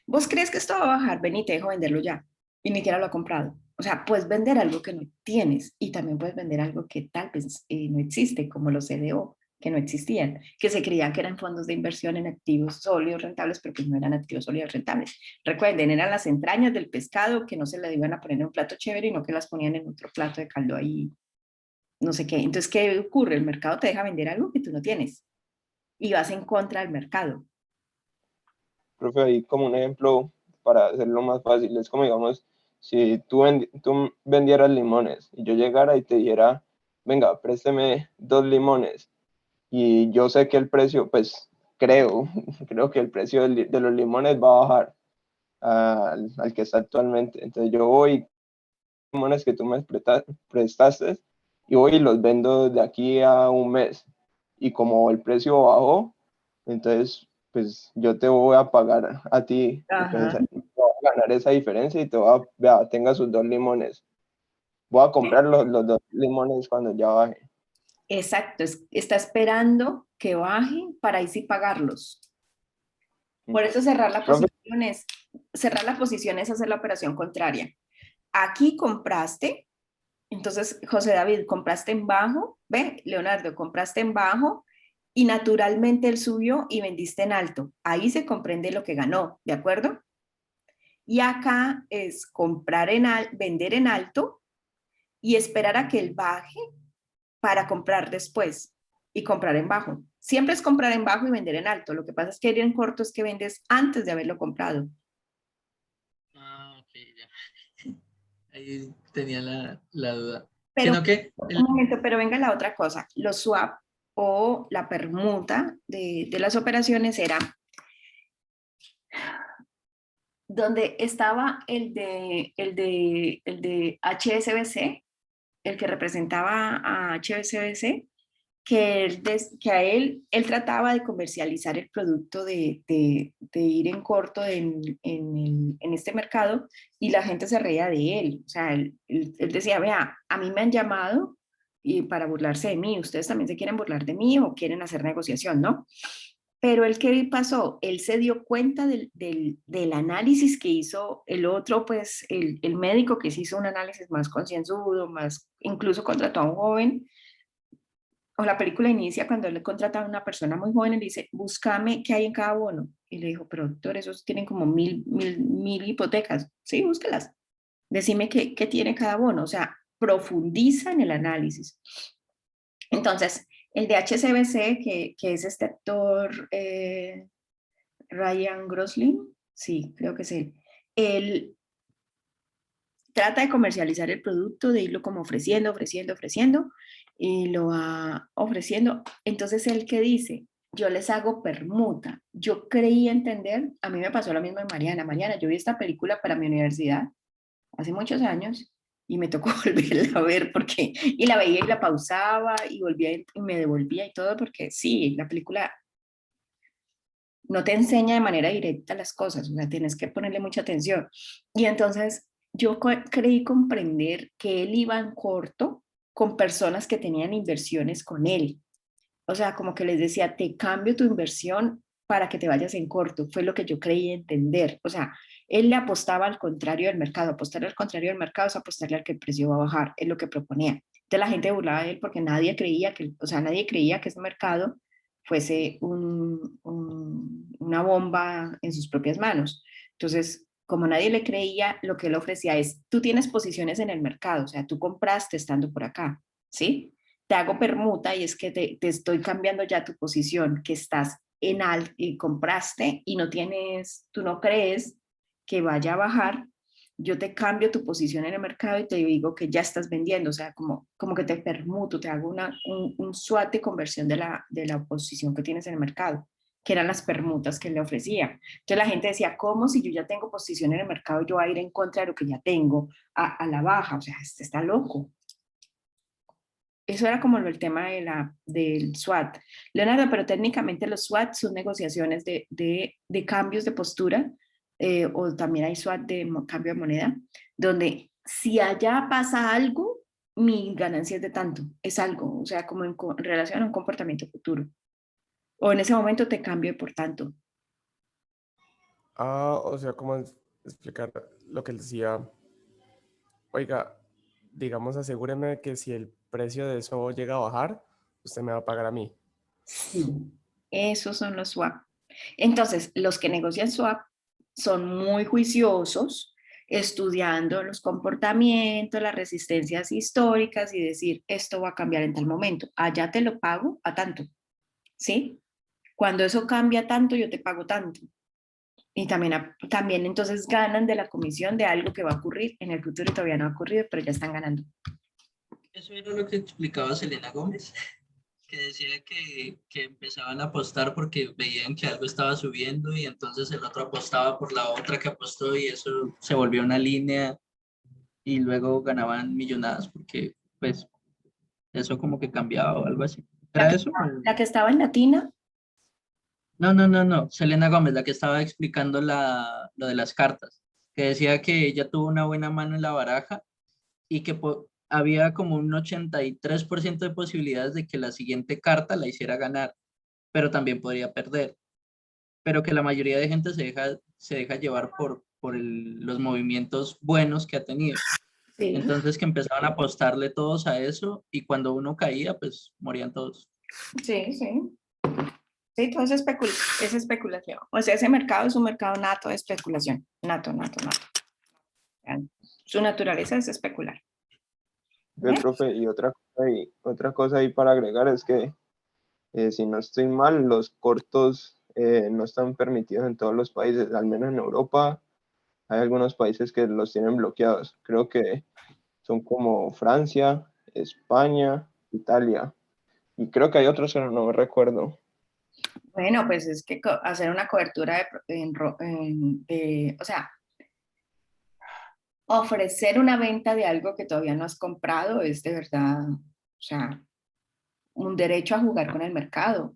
¿vos crees que esto va a bajar? Ven y te dejo venderlo ya. Y ni siquiera lo ha comprado. O sea, puedes vender algo que no tienes y también puedes vender algo que tal vez no existe, como los CDO, que no existían, que se creían que eran fondos de inversión en activos sólidos rentables, pero pues no eran activos sólidos rentables. Recuerden, eran las entrañas del pescado que no se le iban a poner en un plato chévere, y no que las ponían en otro plato de caldo ahí, no sé qué. Entonces, ¿qué ocurre? El mercado te deja vender algo que tú no tienes y vas en contra del mercado.
profe, ahí como un ejemplo para hacerlo más fácil, es como digamos, si tú vendieras limones y yo llegara y te dijera, venga, présteme 2 limones, y yo sé que el precio, pues creo que el precio de los limones va a bajar al que está actualmente. Entonces yo voy, limones que tú me prestaste, y voy y los vendo de aquí a un mes. Y como el precio bajó, entonces pues yo te voy a pagar a ti, y pues
Ajá.
voy a ganar esa diferencia y te voy a, vea, tenga sus 2 limones. Voy a comprar los 2 limones cuando ya baje.
Exacto, está esperando que baje para ahí sí pagarlos. Por eso cerrar la
Profe,
posición es hacer la operación contraria. Aquí compraste, entonces José David, compraste en bajo, ve, Leonardo, compraste en bajo y naturalmente él subió y vendiste en alto. Ahí se comprende lo que ganó, ¿de acuerdo? Y acá es vender en alto y esperar a que él baje para comprar después y comprar en bajo. Siempre es comprar en bajo y vender en alto. Lo que pasa es que ir en corto es que vendes antes de haberlo comprado.
Ah, ok, ya. Ahí tenía la duda.
Pero,
Sino que
un momento, pero venga la otra cosa. Los swap o la permuta de las operaciones era donde estaba el de HSBC, el que representaba a HSBC, que a él trataba de comercializar el producto de ir en corto en este mercado y la gente se reía de él. O sea, él decía, vea, a mí me han llamado y para burlarse de mí, ustedes también se quieren burlar de mí o quieren hacer negociación, ¿no? Pero el que pasó, él se dio cuenta del análisis que hizo el otro, pues el médico que se hizo un análisis más concienzudo, más, incluso contrató a un joven, o la película inicia cuando él le contrata a una persona muy joven y le dice, búscame qué hay en cada bono. Y le dijo, pero doctor, esos tienen como mil hipotecas. Sí, búsquelas. Decime qué tiene cada bono. O sea, profundiza en el análisis. Entonces, el de HSBC, que es este actor Ryan Gosling, sí, creo que es él trata de comercializar el producto, de irlo como ofreciendo, y lo va ofreciendo. Entonces, él que dice, yo les hago permuta. Yo creí entender, a mí me pasó lo mismo en Mariana. Mariana, yo vi esta película para mi universidad hace muchos años y me tocó volverla a ver y la veía y la pausaba y volvía y me devolvía y todo porque sí, la película no te enseña de manera directa las cosas, o sea, tienes que ponerle mucha atención. Y entonces yo creí comprender que él iba en corto con personas que tenían inversiones con él. O sea, como que les decía, te cambio tu inversión para que te vayas en corto. Fue lo que yo creí entender. O sea, él le apostaba al contrario del mercado. Apostar al contrario del mercado es apostarle al que el precio va a bajar. Es lo que proponía. Entonces la gente burlaba de él porque nadie creía nadie creía que ese mercado fuese una bomba en sus propias manos. Entonces, como nadie le creía, lo que él ofrecía es, tú tienes posiciones en el mercado, o sea, tú compraste estando por acá, ¿sí? Te hago permuta y es que te estoy cambiando ya tu posición, que estás en alto y compraste y tú no crees que vaya a bajar, yo te cambio tu posición en el mercado y te digo que ya estás vendiendo, o sea, como que te permuto, te hago un swap de conversión de la posición que tienes en el mercado, que eran las permutas que le ofrecía. Entonces la gente decía, ¿cómo si yo ya tengo posición en el mercado, yo voy a ir en contra de lo que ya tengo a la baja? O sea, este está loco. Eso era como el tema del SWAT. Leonardo, pero técnicamente los SWAT son negociaciones de cambios de postura, o también hay SWAT de cambio de moneda, donde si allá pasa algo, mi ganancia es de tanto, es algo, o sea, como en relación a un comportamiento futuro. O en ese momento te cambio por tanto.
O sea, ¿cómo explicar lo que él decía? Oiga, digamos, asegúreme que si el precio de eso llega a bajar, usted me va a pagar a mí.
Sí, esos son los swap. Entonces, los que negocian swap son muy juiciosos, estudiando los comportamientos, las resistencias históricas y decir, esto va a cambiar en tal momento. Allá te lo pago a tanto, ¿sí? Cuando eso cambia tanto, yo te pago tanto. Y también entonces ganan de la comisión de algo que va a ocurrir en el futuro y todavía no ha ocurrido, pero ya están ganando.
eso era lo que explicaba Selena Gómez, que decía que empezaban a apostar porque veían que algo estaba subiendo y entonces el otro apostaba por la otra que apostó y eso se volvió una línea y luego ganaban millonadas porque pues eso como que cambiaba o algo así.
La
¿Era
que,
eso?
la que estaba en Latina.
No. Selena Gómez, la que estaba explicando lo de las cartas, que decía que ella tuvo una buena mano en la baraja y que había como un 83% de posibilidades de que la siguiente carta la hiciera ganar, pero también podría perder. Pero que la mayoría de gente se deja llevar por los movimientos buenos que ha tenido.
Sí,
Entonces que empezaban a apostarle todos a eso y cuando uno caía, pues morían todos.
sí. Sí, todo es especulación. O sea, ese mercado es un mercado nato de especulación. Nato. Su naturaleza es especular.
Ve, profe, y otra cosa ahí para agregar es que, si no estoy mal, los cortos no están permitidos en todos los países, al menos en Europa hay algunos países que los tienen bloqueados. Creo que son como Francia, España, Italia, y creo que hay otros que no me recuerdo.
Bueno, pues es que hacer una cobertura o sea, ofrecer una venta de algo que todavía no has comprado es de verdad, o sea, un derecho a jugar con el mercado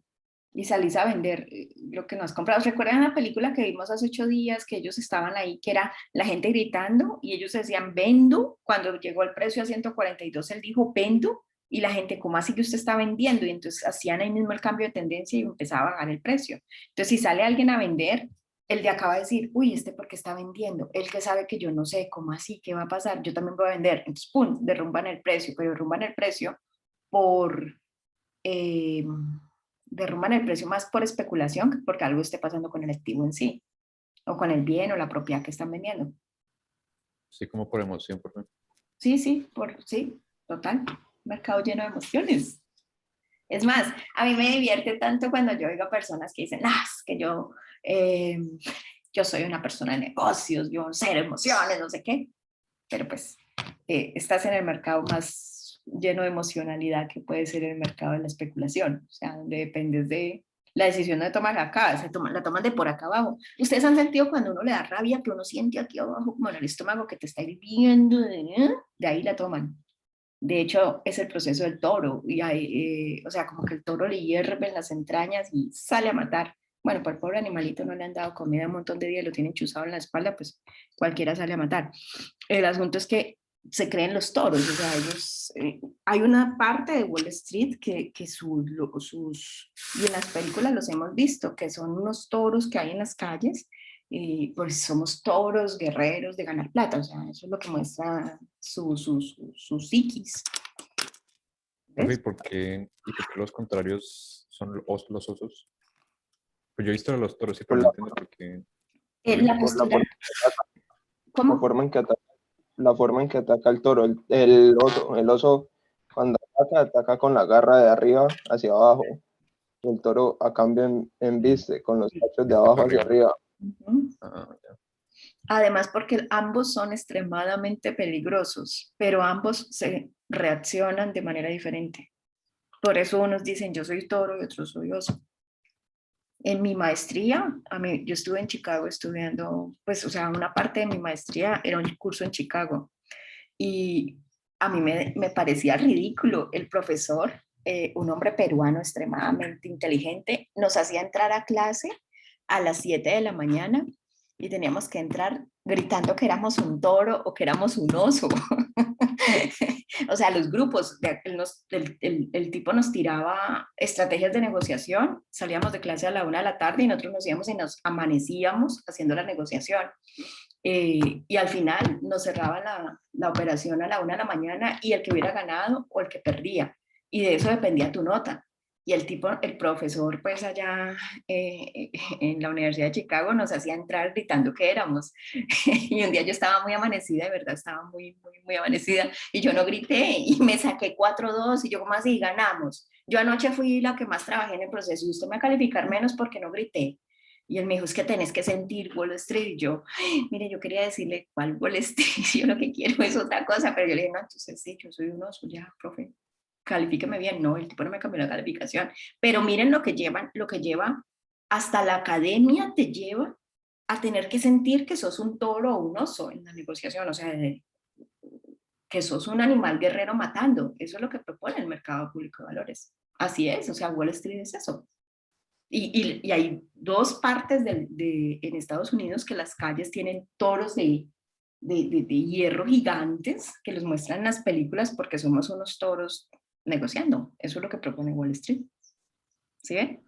y salís a vender lo que no has comprado. ¿Recuerdan la película que vimos hace 8 días que ellos estaban ahí, que era la gente gritando y ellos decían vendo? Cuando llegó el precio a 142, él dijo vendo y la gente, ¿cómo así que usted está vendiendo? Y entonces hacían ahí mismo el cambio de tendencia y empezaba a bajar el precio. Entonces, si sale alguien a vender, el de acá va a decir, uy, ¿por qué está vendiendo? El que sabe que yo no sé, ¿cómo así? ¿Qué va a pasar? Yo también voy a vender. Entonces, pum, derrumban el precio, pero derrumban el precio por... Eh, derrumban el precio más por especulación que porque algo esté pasando con el activo en sí, o con el bien o la propiedad que están vendiendo.
Sí, como por emoción, por ejemplo.
Sí, total. Mercado lleno de emociones. Es más, a mí me divierte tanto cuando yo oigo personas que dicen, es que yo soy una persona de negocios, yo cero emociones, no sé qué. Pero pues estás en el mercado más lleno de emocionalidad que puede ser el mercado de la especulación. O sea, donde dependes de la decisión de tomar acá, la toman de por acá abajo. ¿Ustedes han sentido cuando uno le da rabia que uno siente aquí abajo, como en el estómago, que te está hirviendo? De ahí la toman. De hecho, es el proceso del toro, y o sea, como que el toro le hierve en las entrañas y sale a matar. Bueno, por el pobre animalito no le han dado comida un montón de días, lo tienen chuzado en la espalda, pues cualquiera sale a matar. El asunto es que se creen los toros, o sea, ellos, hay una parte de Wall Street que y en las películas los hemos visto, que son unos toros que hay en las calles, y pues somos toros guerreros de ganar plata, o sea, eso es lo que muestra su psiquis.
Profe,
¿Ves?
¿y por qué los contrarios son los osos? Pues yo he visto a los toros, sí,
Por
pero no
la,
entiendo por qué.
La
por la
postura, ¿cómo?
forma en que ataca, la forma en que ataca el toro, el oso cuando ataca con la garra de arriba hacia abajo, y el toro a cambio embiste con los cachos de abajo hacia arriba.
Uh-huh.
Ya.
Además, porque ambos son extremadamente peligrosos, pero ambos se reaccionan de manera diferente. Por eso unos dicen yo soy toro y otros soy oso. En mi maestría, yo estuve en Chicago estudiando, pues, o sea, una parte de mi maestría era un curso en Chicago y a mí me parecía ridículo el profesor, un hombre peruano extremadamente inteligente, nos hacía entrar a clase a las 7 de la mañana y teníamos que entrar gritando que éramos un toro o que éramos un oso. O sea, los grupos, el tipo nos tiraba estrategias de negociación, salíamos de clase a la 1 de la tarde y nosotros nos íbamos y nos amanecíamos haciendo la negociación. Y al final nos cerraba la operación a la 1 de la mañana y el que hubiera ganado o el que perdía. Y de eso dependía tu nota. Y el profesor, pues allá en la Universidad de Chicago nos hacía entrar gritando que éramos. Y un día yo estaba muy amanecida, de verdad, estaba muy amanecida. Y yo no grité y me saqué 4-2 y yo como así, ganamos. Yo anoche fui la que más trabajé en el proceso y usted me va a calificar menos porque no grité. Y él me dijo, es que tenés que sentir Wall Street. Y yo, mire, yo quería decirle, ¿cuál Wall Street? Yo lo que quiero es otra cosa. Pero yo le dije, no, entonces sí, yo soy un oso, ya, profe. califíqueme bien, no, el tipo no me cambió la calificación, pero miren lo que lleva, hasta la academia te lleva a tener que sentir que sos un toro o un oso en la negociación, o sea, que sos un animal guerrero matando, eso es lo que propone el mercado público de valores. Así es, o sea, Wall Street es eso. Y hay dos partes en Estados Unidos que las calles tienen toros de hierro gigantes que los muestran en las películas porque somos unos toros negociando. Eso es lo que propone Wall Street. ¿Sí ven?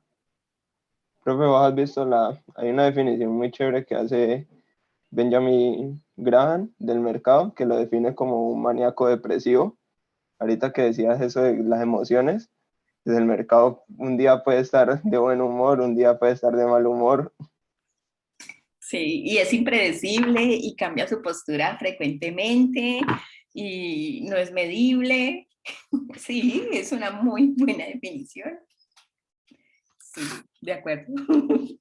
Profe, vos has visto hay una definición muy chévere que hace Benjamin Graham del mercado, que lo define como un maníaco depresivo. Ahorita que decías eso de las emociones, desde el mercado un día puede estar de buen humor, un día puede estar de mal humor.
Sí, y es impredecible y cambia su postura frecuentemente y no es medible. Sí, es una muy buena definición. Sí, de acuerdo.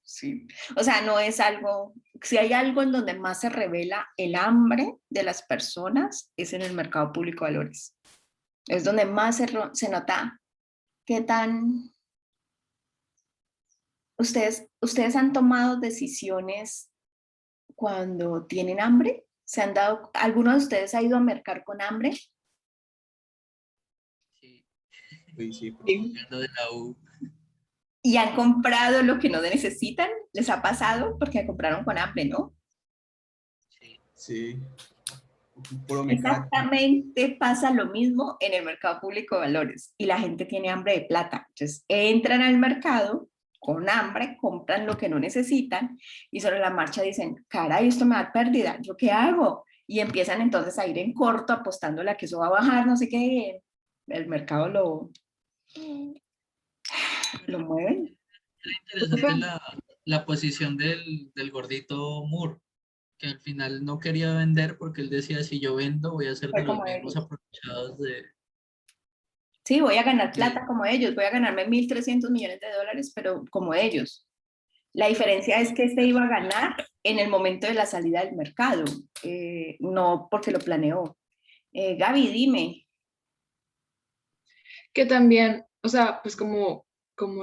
Sí. O sea, no es algo, si hay algo en donde más se revela el hambre de las personas, es en el mercado público de valores. Es donde más se nota qué tan... Ustedes han tomado decisiones cuando tienen hambre. ¿Alguno de ustedes ha ido a mercar con hambre?
Sí,
Sí.
llegando de la U.
¿Y han comprado lo que no necesitan? ¿Les ha pasado? Porque compraron con hambre, ¿no?
Sí. Puro mecato.
Exactamente pasa lo mismo en el mercado público de valores y la gente tiene hambre de plata. Entonces entran al mercado con hambre, compran lo que no necesitan y sobre la marcha dicen, caray, esto me da pérdida, ¿yo qué hago? Y empiezan entonces a ir en corto apostándole a que eso va a bajar, no sé qué. El mercado lo mueven.
Era interesante la posición del gordito Moore, que al final no quería vender porque él decía, si yo vendo voy a ser de
Fue
los
como
mismos
ellos.
aprovechados de...
Sí, voy a ganar plata como ellos, voy a ganarme 1.300 millones de dólares, pero como ellos. La diferencia es que este iba a ganar en el momento de la salida del mercado, no porque lo planeó. Gaby, dime.
Que también, o sea, pues como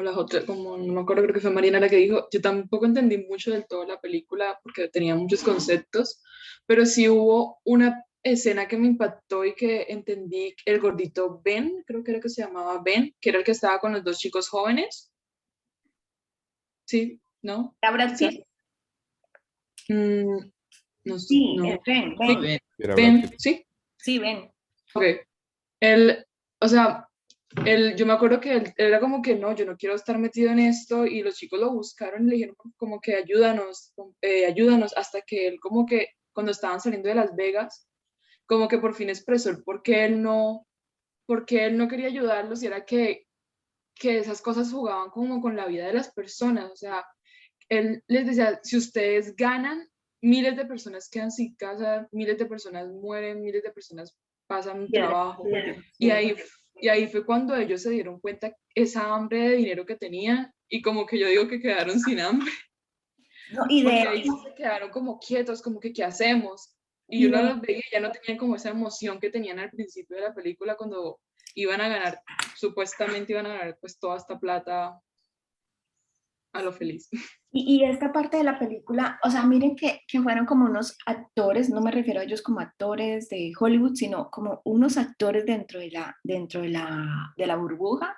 las otras, como no me acuerdo, creo que fue Marina la que dijo, yo tampoco entendí mucho del todo la película porque tenía muchos conceptos, pero sí hubo una escena que me impactó y que entendí, el gordito Ben, creo que era que se llamaba Ben, que era el que estaba con los dos chicos jóvenes. Sí, ¿no?
¿Está Brad
¿Sí?
Pitt?
Mm, no,
Sí,
no.
es Ben,
Sí,
Ben.
ven.
Era Brad
Ben,
Pitt.
¿sí?
Sí, Ben.
Ok. Él, o sea, yo me acuerdo que él era como que no, yo no quiero estar metido en esto y los chicos lo buscaron y le dijeron como que ayúdanos, hasta que él como que cuando estaban saliendo de Las Vegas, como que por fin expresó el por qué él no quería ayudarlos y era que esas cosas jugaban como con la vida de las personas, o sea, él les decía, si ustedes ganan, miles de personas quedan sin casa, miles de personas mueren, miles de personas pasan trabajo. Y ahí fue cuando ellos se dieron cuenta esa hambre de dinero que tenían y como que yo digo que quedaron sin hambre,
No, y de
porque ahí sí
hecho,
se quedaron como quietos, como que ¿qué hacemos? Y
y
yo no
de
los veía, ya no tenían como esa emoción que tenían al principio de la película cuando iban a ganar, supuestamente iban a ganar pues toda esta plata a lo feliz.
Y esta parte de la película, o sea, miren que fueron como unos actores, no me refiero a ellos como actores de Hollywood, sino como unos actores dentro de la burbuja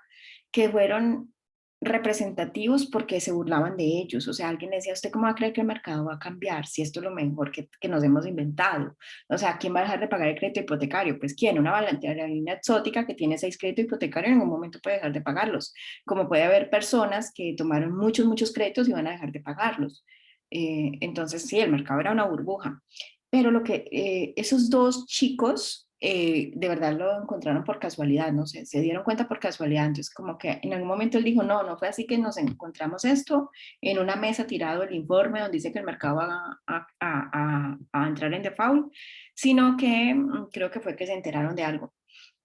que fueron representativos porque se burlaban de ellos. O sea, alguien decía, ¿usted cómo va a creer que el mercado va a cambiar si esto es lo mejor que nos hemos inventado? O sea, ¿quién va a dejar de pagar el crédito hipotecario? Pues ¿quién? Una bailarina exótica que tiene 6 créditos hipotecarios en algún momento puede dejar de pagarlos, como puede haber personas que tomaron muchos créditos y van a dejar de pagarlos. Entonces, sí, el mercado era una burbuja. Pero esos dos chicos de verdad lo encontraron por casualidad, no sé, se dieron cuenta por casualidad. Entonces, como que en algún momento él dijo, no, no fue así que nos encontramos esto en una mesa tirado el informe donde dice que el mercado va a entrar en default, sino que creo que fue que se enteraron de algo.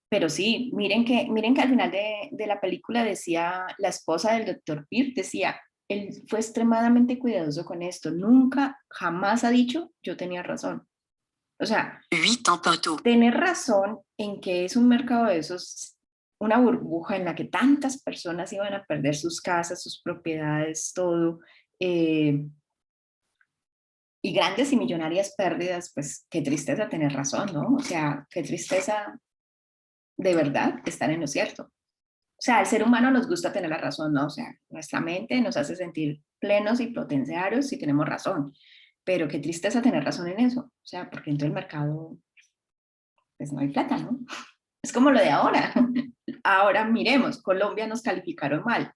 Pero sí, miren que al final de la película decía, la esposa del doctor Pierce decía, él fue extremadamente cuidadoso con esto, nunca, jamás ha dicho, yo tenía razón. O sea, tener razón en que es un mercado de esos una burbuja en la que tantas personas iban a perder sus casas, sus propiedades, todo, y grandes y millonarias pérdidas, pues qué tristeza tener razón, ¿no? O sea, qué tristeza de verdad estar en lo cierto. O sea, al ser humano nos gusta tener la razón, ¿no? O sea, nuestra mente nos hace sentir plenos y potenciarios si tenemos razón, pero qué tristeza tener razón en eso, o sea, porque en todo el mercado, pues no hay plata, ¿no? Es como lo de ahora. Ahora miremos, Colombia nos calificaron mal.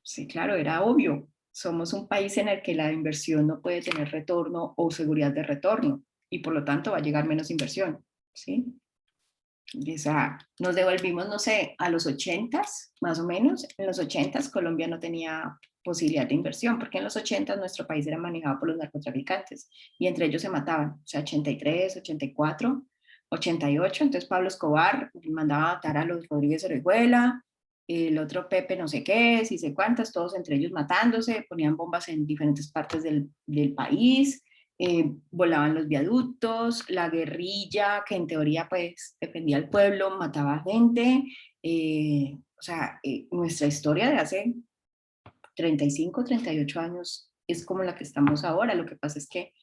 Sí, claro, era obvio. Somos un país en el que la inversión no puede tener retorno o seguridad de retorno y por lo tanto va a llegar menos inversión, ¿sí? O sea, nos devolvimos, no sé, a los 80s, más o menos. En los 80s Colombia no tenía posibilidad de inversión, porque en los 80s nuestro país era manejado por los narcotraficantes y entre ellos se mataban, o sea, 83, 84, 88, entonces Pablo Escobar mandaba a matar a los Rodríguez Orejuela, el otro Pepe no sé qué, si sé cuántas, todos entre ellos matándose, ponían bombas en diferentes partes del país, volaban los viaductos, la guerrilla, que en teoría pues defendía al pueblo, mataba gente, o sea, nuestra historia de hace 35, 38 años es como la que estamos ahora. Lo que pasa es que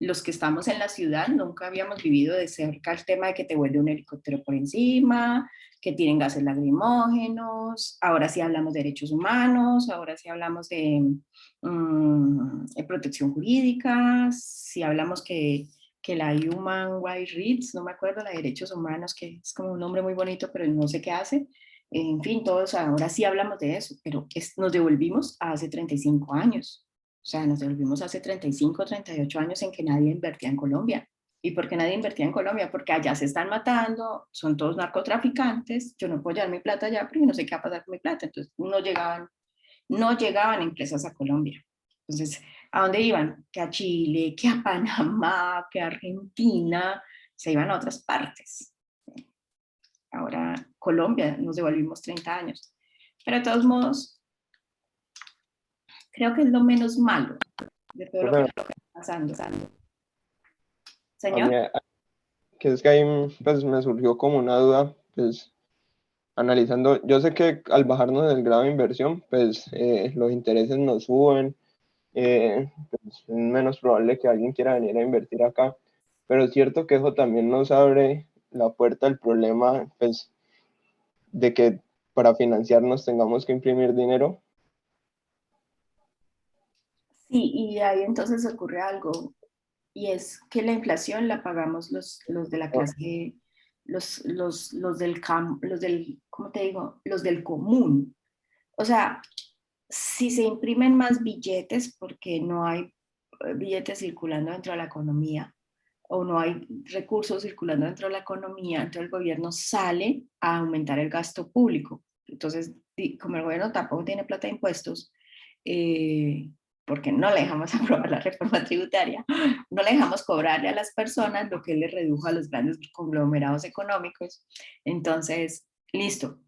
los que estamos en la ciudad nunca habíamos vivido de cerca el tema de que te vuele un helicóptero por encima, que tienen gases lacrimógenos, ahora sí hablamos de derechos humanos, ahora sí hablamos de protección jurídica, sí hablamos que la Human Rights, no me acuerdo, la de derechos humanos, que es como un nombre muy bonito, pero no sé qué hace. En fin, todos ahora sí hablamos de eso, pero nos devolvimos a hace 35 años. O sea, nos devolvimos hace 35, 38 años en que nadie invertía en Colombia. ¿Y por qué nadie invertía en Colombia? Porque allá se están matando, son todos narcotraficantes, yo no puedo llevar mi plata allá porque no sé qué va a pasar con mi plata. Entonces no llegaban empresas a Colombia. Entonces, ¿a dónde iban? Que a Chile, que a Panamá, que a Argentina, se iban a otras partes. Ahora Colombia, nos devolvimos 30 años. Pero de todos modos, creo que es lo menos malo de todo lo que está pasando.
A
Señor.
mí, que es que ahí pues, me surgió como una duda, pues analizando, yo sé que al bajarnos del grado de inversión, pues los intereses nos suben, pues, es menos probable que alguien quiera venir a invertir acá, pero es cierto que eso también nos abre la puerta al problema, pues, de que para financiarnos tengamos que imprimir dinero.
Sí, y ahí entonces ocurre algo, y es que la inflación la pagamos los de la clase, los del, ¿cómo te digo? Los del común. O sea, si se imprimen más billetes porque no hay billetes circulando dentro de la economía o no hay recursos circulando dentro de la economía, entonces el gobierno sale a aumentar el gasto público. Entonces, como el gobierno tampoco tiene plata de impuestos, porque no le dejamos aprobar la reforma tributaria, no le dejamos cobrarle a las personas lo que le redujo a los grandes conglomerados económicos. Entonces, listo,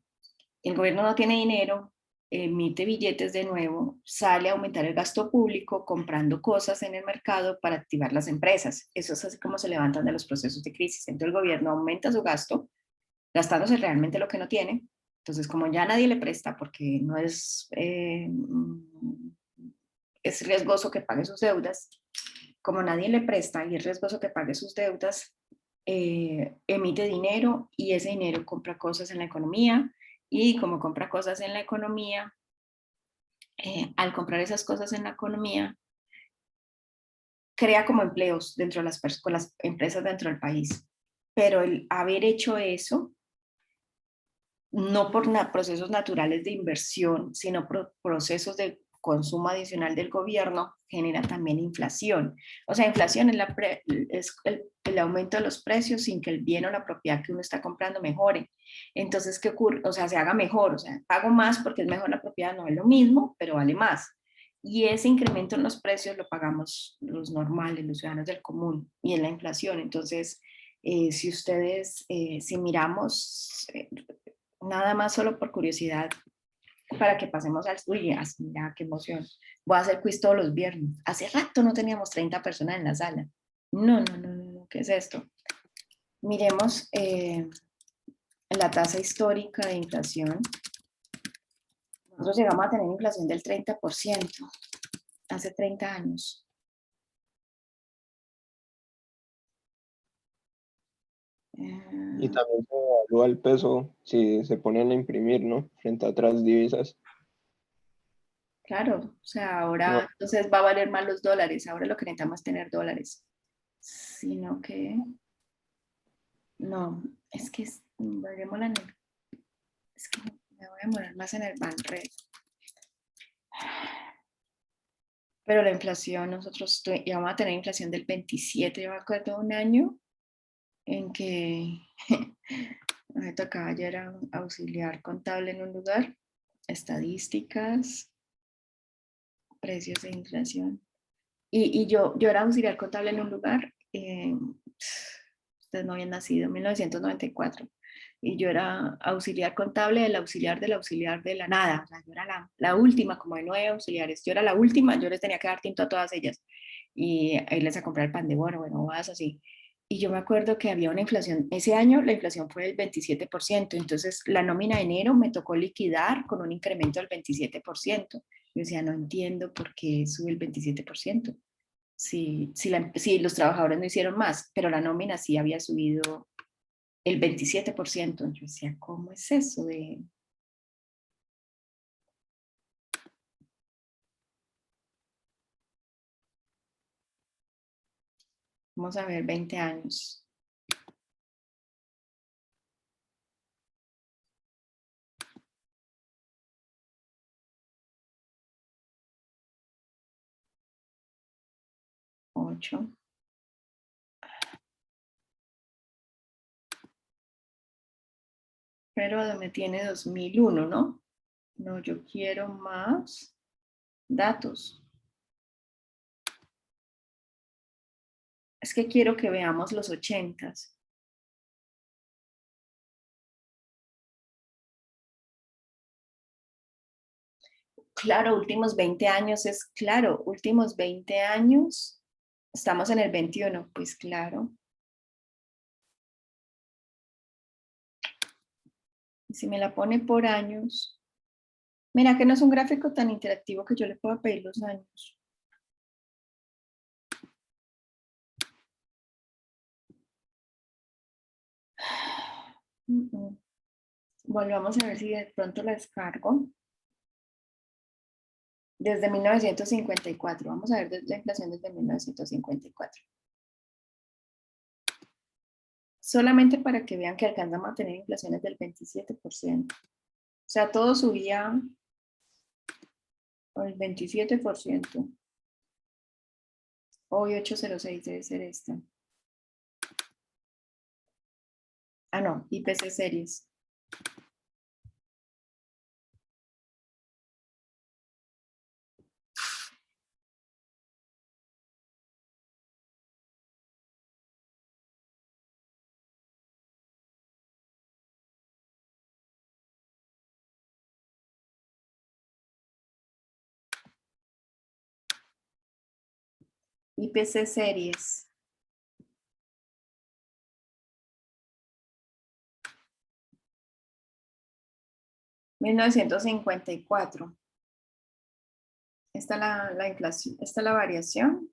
el gobierno no tiene dinero, emite billetes de nuevo, sale a aumentar el gasto público comprando cosas en el mercado para activar las empresas. Eso es así como se levantan de los procesos de crisis. Entonces el gobierno aumenta su gasto, gastándose realmente lo que no tiene. Entonces, como ya nadie le presta porque no es, es riesgoso que pague sus deudas, como nadie le presta y es riesgoso que pague sus deudas, emite dinero y ese dinero compra cosas en la economía, y como compra cosas en la economía, al comprar esas cosas en la economía, crea como empleos dentro de con las empresas dentro del país. Pero el haber hecho eso, no por procesos naturales de inversión, sino por procesos de consumo adicional del gobierno, genera también inflación. O sea, inflación es el aumento de los precios sin que el bien o la propiedad que uno está comprando mejore. Entonces, ¿qué ocurre? O sea, se haga mejor, o sea, pago más porque es mejor la propiedad, no es lo mismo, pero vale más. Y ese incremento en los precios lo pagamos los normales, los ciudadanos del común, y en la inflación. Entonces, si ustedes, si miramos, nada más solo por curiosidad, para que pasemos al... Uy, mira, qué emoción. Voy a hacer quiz todos los viernes. Hace rato no teníamos 30 personas en la sala. No, ¿qué es esto? Miremos la tasa histórica de inflación, nosotros llegamos a tener inflación del 30% hace 30 años.
Y también se evalúa el peso si se ponen a imprimir, ¿no? Frente a otras divisas.
Claro, o sea, ahora
No,
entonces va a valer más los dólares, ahora lo que necesitamos es tener dólares, sino que, no, es que, veremos es que me voy a demorar más en el Banred. Pero la inflación, nosotros íbamos a tener inflación del 27, yo me acuerdo de un año en que me tocaba ya era auxiliar contable en un lugar, estadísticas, precios de inflación. Y yo era auxiliar contable en un lugar, ustedes no habían nacido, en 1994, y yo era auxiliar contable del auxiliar de la nada, o sea, yo era la última, como de 9 auxiliares, yo era la última, yo les tenía que dar tinto a todas ellas, y irles a comprar el pan de bono, bueno, vas así. Y yo me acuerdo que había una inflación, ese año la inflación fue del 27%, entonces la nómina de enero me tocó liquidar con un incremento del 27%. Yo decía, no entiendo por qué sube el 27%. Si los trabajadores no hicieron más, pero la nómina sí había subido el 27%. Yo decía, ¿cómo es eso de...? Vamos a ver, 20 años. Ocho. Pero me tiene 2001, ¿no? No, yo quiero más datos. Es que quiero que veamos los 80s. Claro, últimos 20 años es claro, últimos 20 años, estamos en el 21, pues claro. Y si me la pone por años, mira que no es un gráfico tan interactivo que yo le pueda pedir los años. Volvamos a ver si de pronto la descargo. Desde 1954, vamos a ver la inflación desde 1954. Solamente para que vean que alcanzamos a tener inflaciones del 27%. O sea, todo subía por el 27%. Hoy 806 debe ser esta. Ah, no, IPC series. IPC series. $1954. Esta es la inflación, esta es la variación.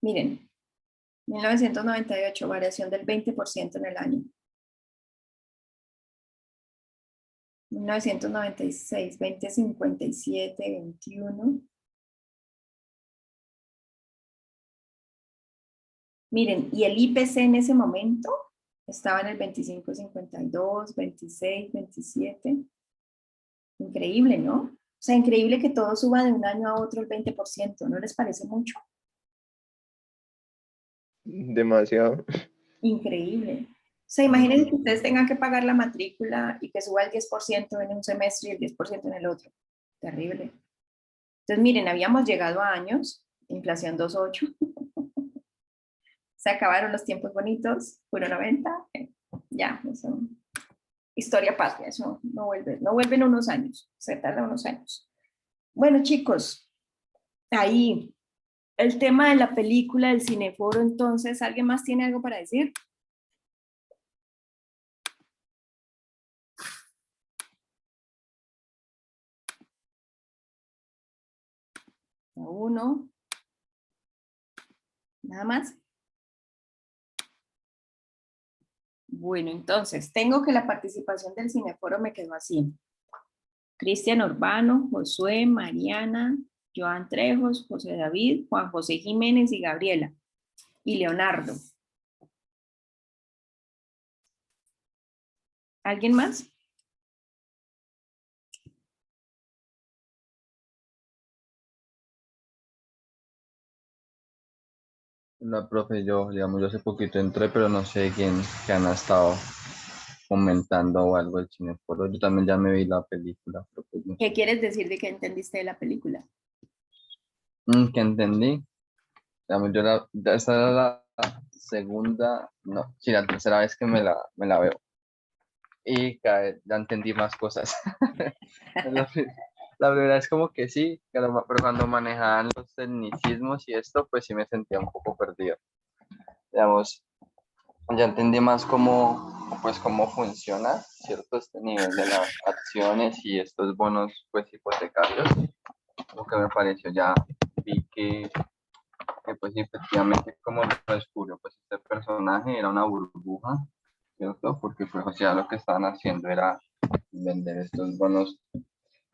Miren, 1998, variación del 20% en el año. 1996, 2057, 21. Miren, y el IPC en ese momento estaba en el 25, 52, 26, 27. Increíble, ¿no? O sea, increíble que todo suba de un año a otro el 20%, ¿no les parece mucho?
demasiado.
Increíble. O sea, imagínense que ustedes tengan que pagar la matrícula y que suba el 10% en un semestre y el 10% en el otro. Terrible. Entonces, miren, habíamos llegado a años, inflación 2.8. se acabaron los tiempos bonitos, 1.90, ya, eso, historia patria, eso no vuelve en unos años, se tarda unos años. Bueno, chicos, ahí el tema de la película del Cineforo, entonces, ¿alguien más tiene algo para decir? Uno. ¿Nada más? Bueno, entonces, tengo que la participación del Cineforo me quedó así. Cristian Urbano, Josué, Mariana, Joan Trejos, José David, Juan José Jiménez y Gabriela. Y Leonardo. ¿Alguien más?
La profe, digamos, yo hace poquito entré, pero no sé quién que han estado comentando o algo del Cineforo. Yo también ya me vi la película, pero pues no
¿Qué
sé.
quieres decir de que entendiste de la película?
¿Qué entendí? Digamos, esta era la segunda, no, sí, la tercera vez que me la veo. Y ya entendí más cosas. La, pri- la primera es como que sí, pero cuando manejaban los tecnicismos y esto, pues sí me sentía un poco perdido. Digamos, ya entendí más pues cómo funciona cierto este nivel de las acciones y estos bonos pues hipotecarios. Lo que me pareció ya vi que pues efectivamente como lo descubrió pues este personaje era una burbuja, ¿cierto? Porque pues o sea lo que estaban haciendo era vender estos bonos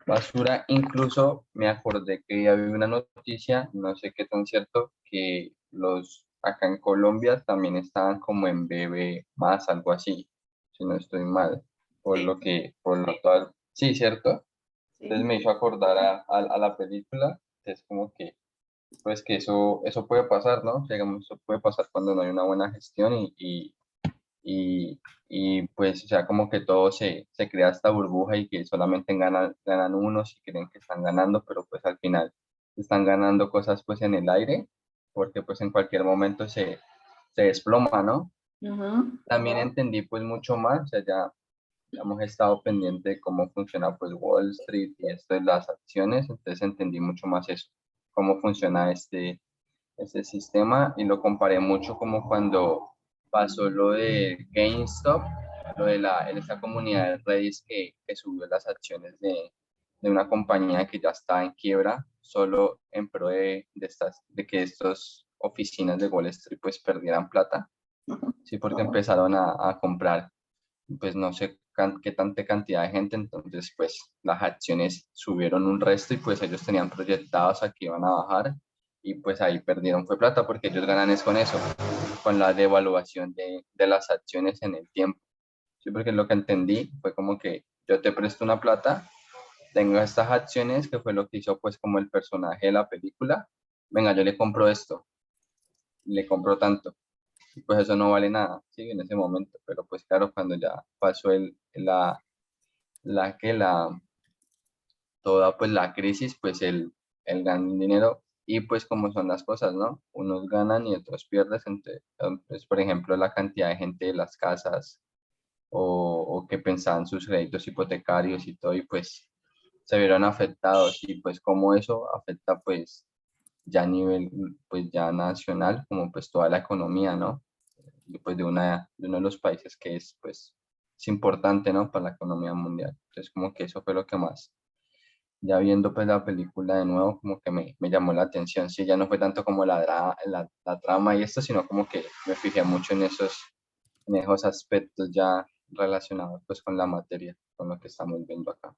basura. Incluso me acordé que había una noticia, no sé qué tan cierto, que los acá en Colombia también estaban como en BB más, algo así, si no estoy mal, por
Sí,
lo que, por lo tal, sí, cierto. Entonces
sí.
me hizo acordar a la película, es como que, pues que eso puede pasar, ¿no? Digamos, eso puede pasar cuando no hay una buena gestión y pues, o sea, como que todo se crea esta burbuja y que solamente ganan unos y creen que están ganando, pero pues al final están ganando cosas pues en el aire, porque pues en cualquier momento se desploma, ¿no?
Ujú.
También entendí pues mucho más, o sea, ya hemos estado pendiente de cómo funciona pues Wall Street y esto de las acciones, entonces entendí mucho más eso, cómo funciona este sistema y lo comparé mucho como cuando pasó lo de GameStop, lo de en esta comunidad de Reddit que subió las acciones de una compañía que ya está en quiebra, solo en pro de que estas oficinas de Wall Street pues perdieran plata, sí, porque
No.
empezaron a comprar pues no sé qué tanta cantidad de gente, entonces pues las acciones subieron un resto y pues ellos tenían proyectados a que iban a bajar y pues ahí perdieron fue plata porque ellos ganan es con eso, con la devaluación de las acciones en el tiempo. Sí, porque lo que entendí fue como que yo te presto una plata, tengo estas acciones, que fue lo que hizo pues como el personaje de la película, venga, yo le compro esto, le compro tanto pues eso no vale nada, sí, en ese momento, pero pues claro, cuando ya pasó la, toda pues la crisis, pues el ganan dinero y pues como son las cosas, ¿no? Unos ganan y otros pierden, pues por ejemplo la cantidad de gente de las casas o que pensaban sus créditos hipotecarios y todo y pues se vieron afectados y pues como eso afecta pues ya a nivel pues ya nacional, como pues toda la economía, ¿no? Pues de uno de los países que es, pues, es importante, ¿no? Para la economía mundial. Entonces, como que eso fue lo que más, ya viendo pues la película de nuevo, como que me llamó la atención. Sí, ya no fue tanto como la trama y esto, sino como que me fijé mucho en esos aspectos ya relacionados pues con la materia, con lo que estamos viendo acá.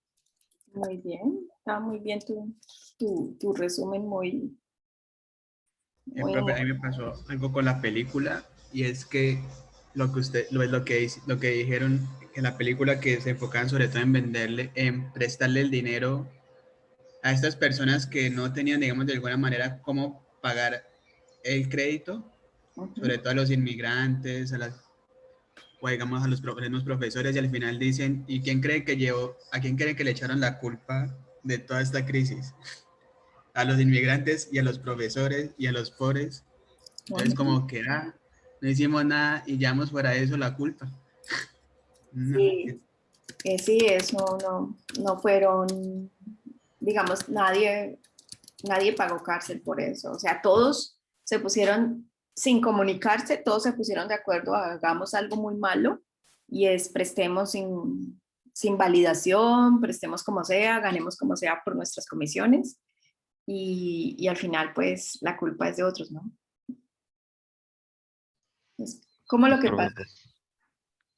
Muy bien, está muy bien tu resumen, muy
Profe, a mí me pasó algo con la película y es que lo que dijeron en la película que se enfocaban sobre todo en venderle, en prestarle el dinero a estas personas que no tenían, digamos, de alguna manera cómo pagar el crédito,
Ujú.
sobre todo a los inmigrantes, o digamos a los mismos profesores, y al final dicen, ¿y a quién cree que le echaron la culpa de toda esta crisis? A los inmigrantes y a los profesores y a los pobres. Entonces,
Ujú.
como que, no hicimos nada y llevamos fuera de eso la culpa. No,
Sí, sí, eso no fueron, digamos, nadie pagó cárcel por eso. O sea, todos se pusieron, sin comunicarse, todos se pusieron de acuerdo, hagamos algo muy malo y es prestemos sin validación, prestemos como sea, ganemos como sea por nuestras comisiones y al final pues la culpa es de otros, ¿no? Es como lo que
Profe,
pasa.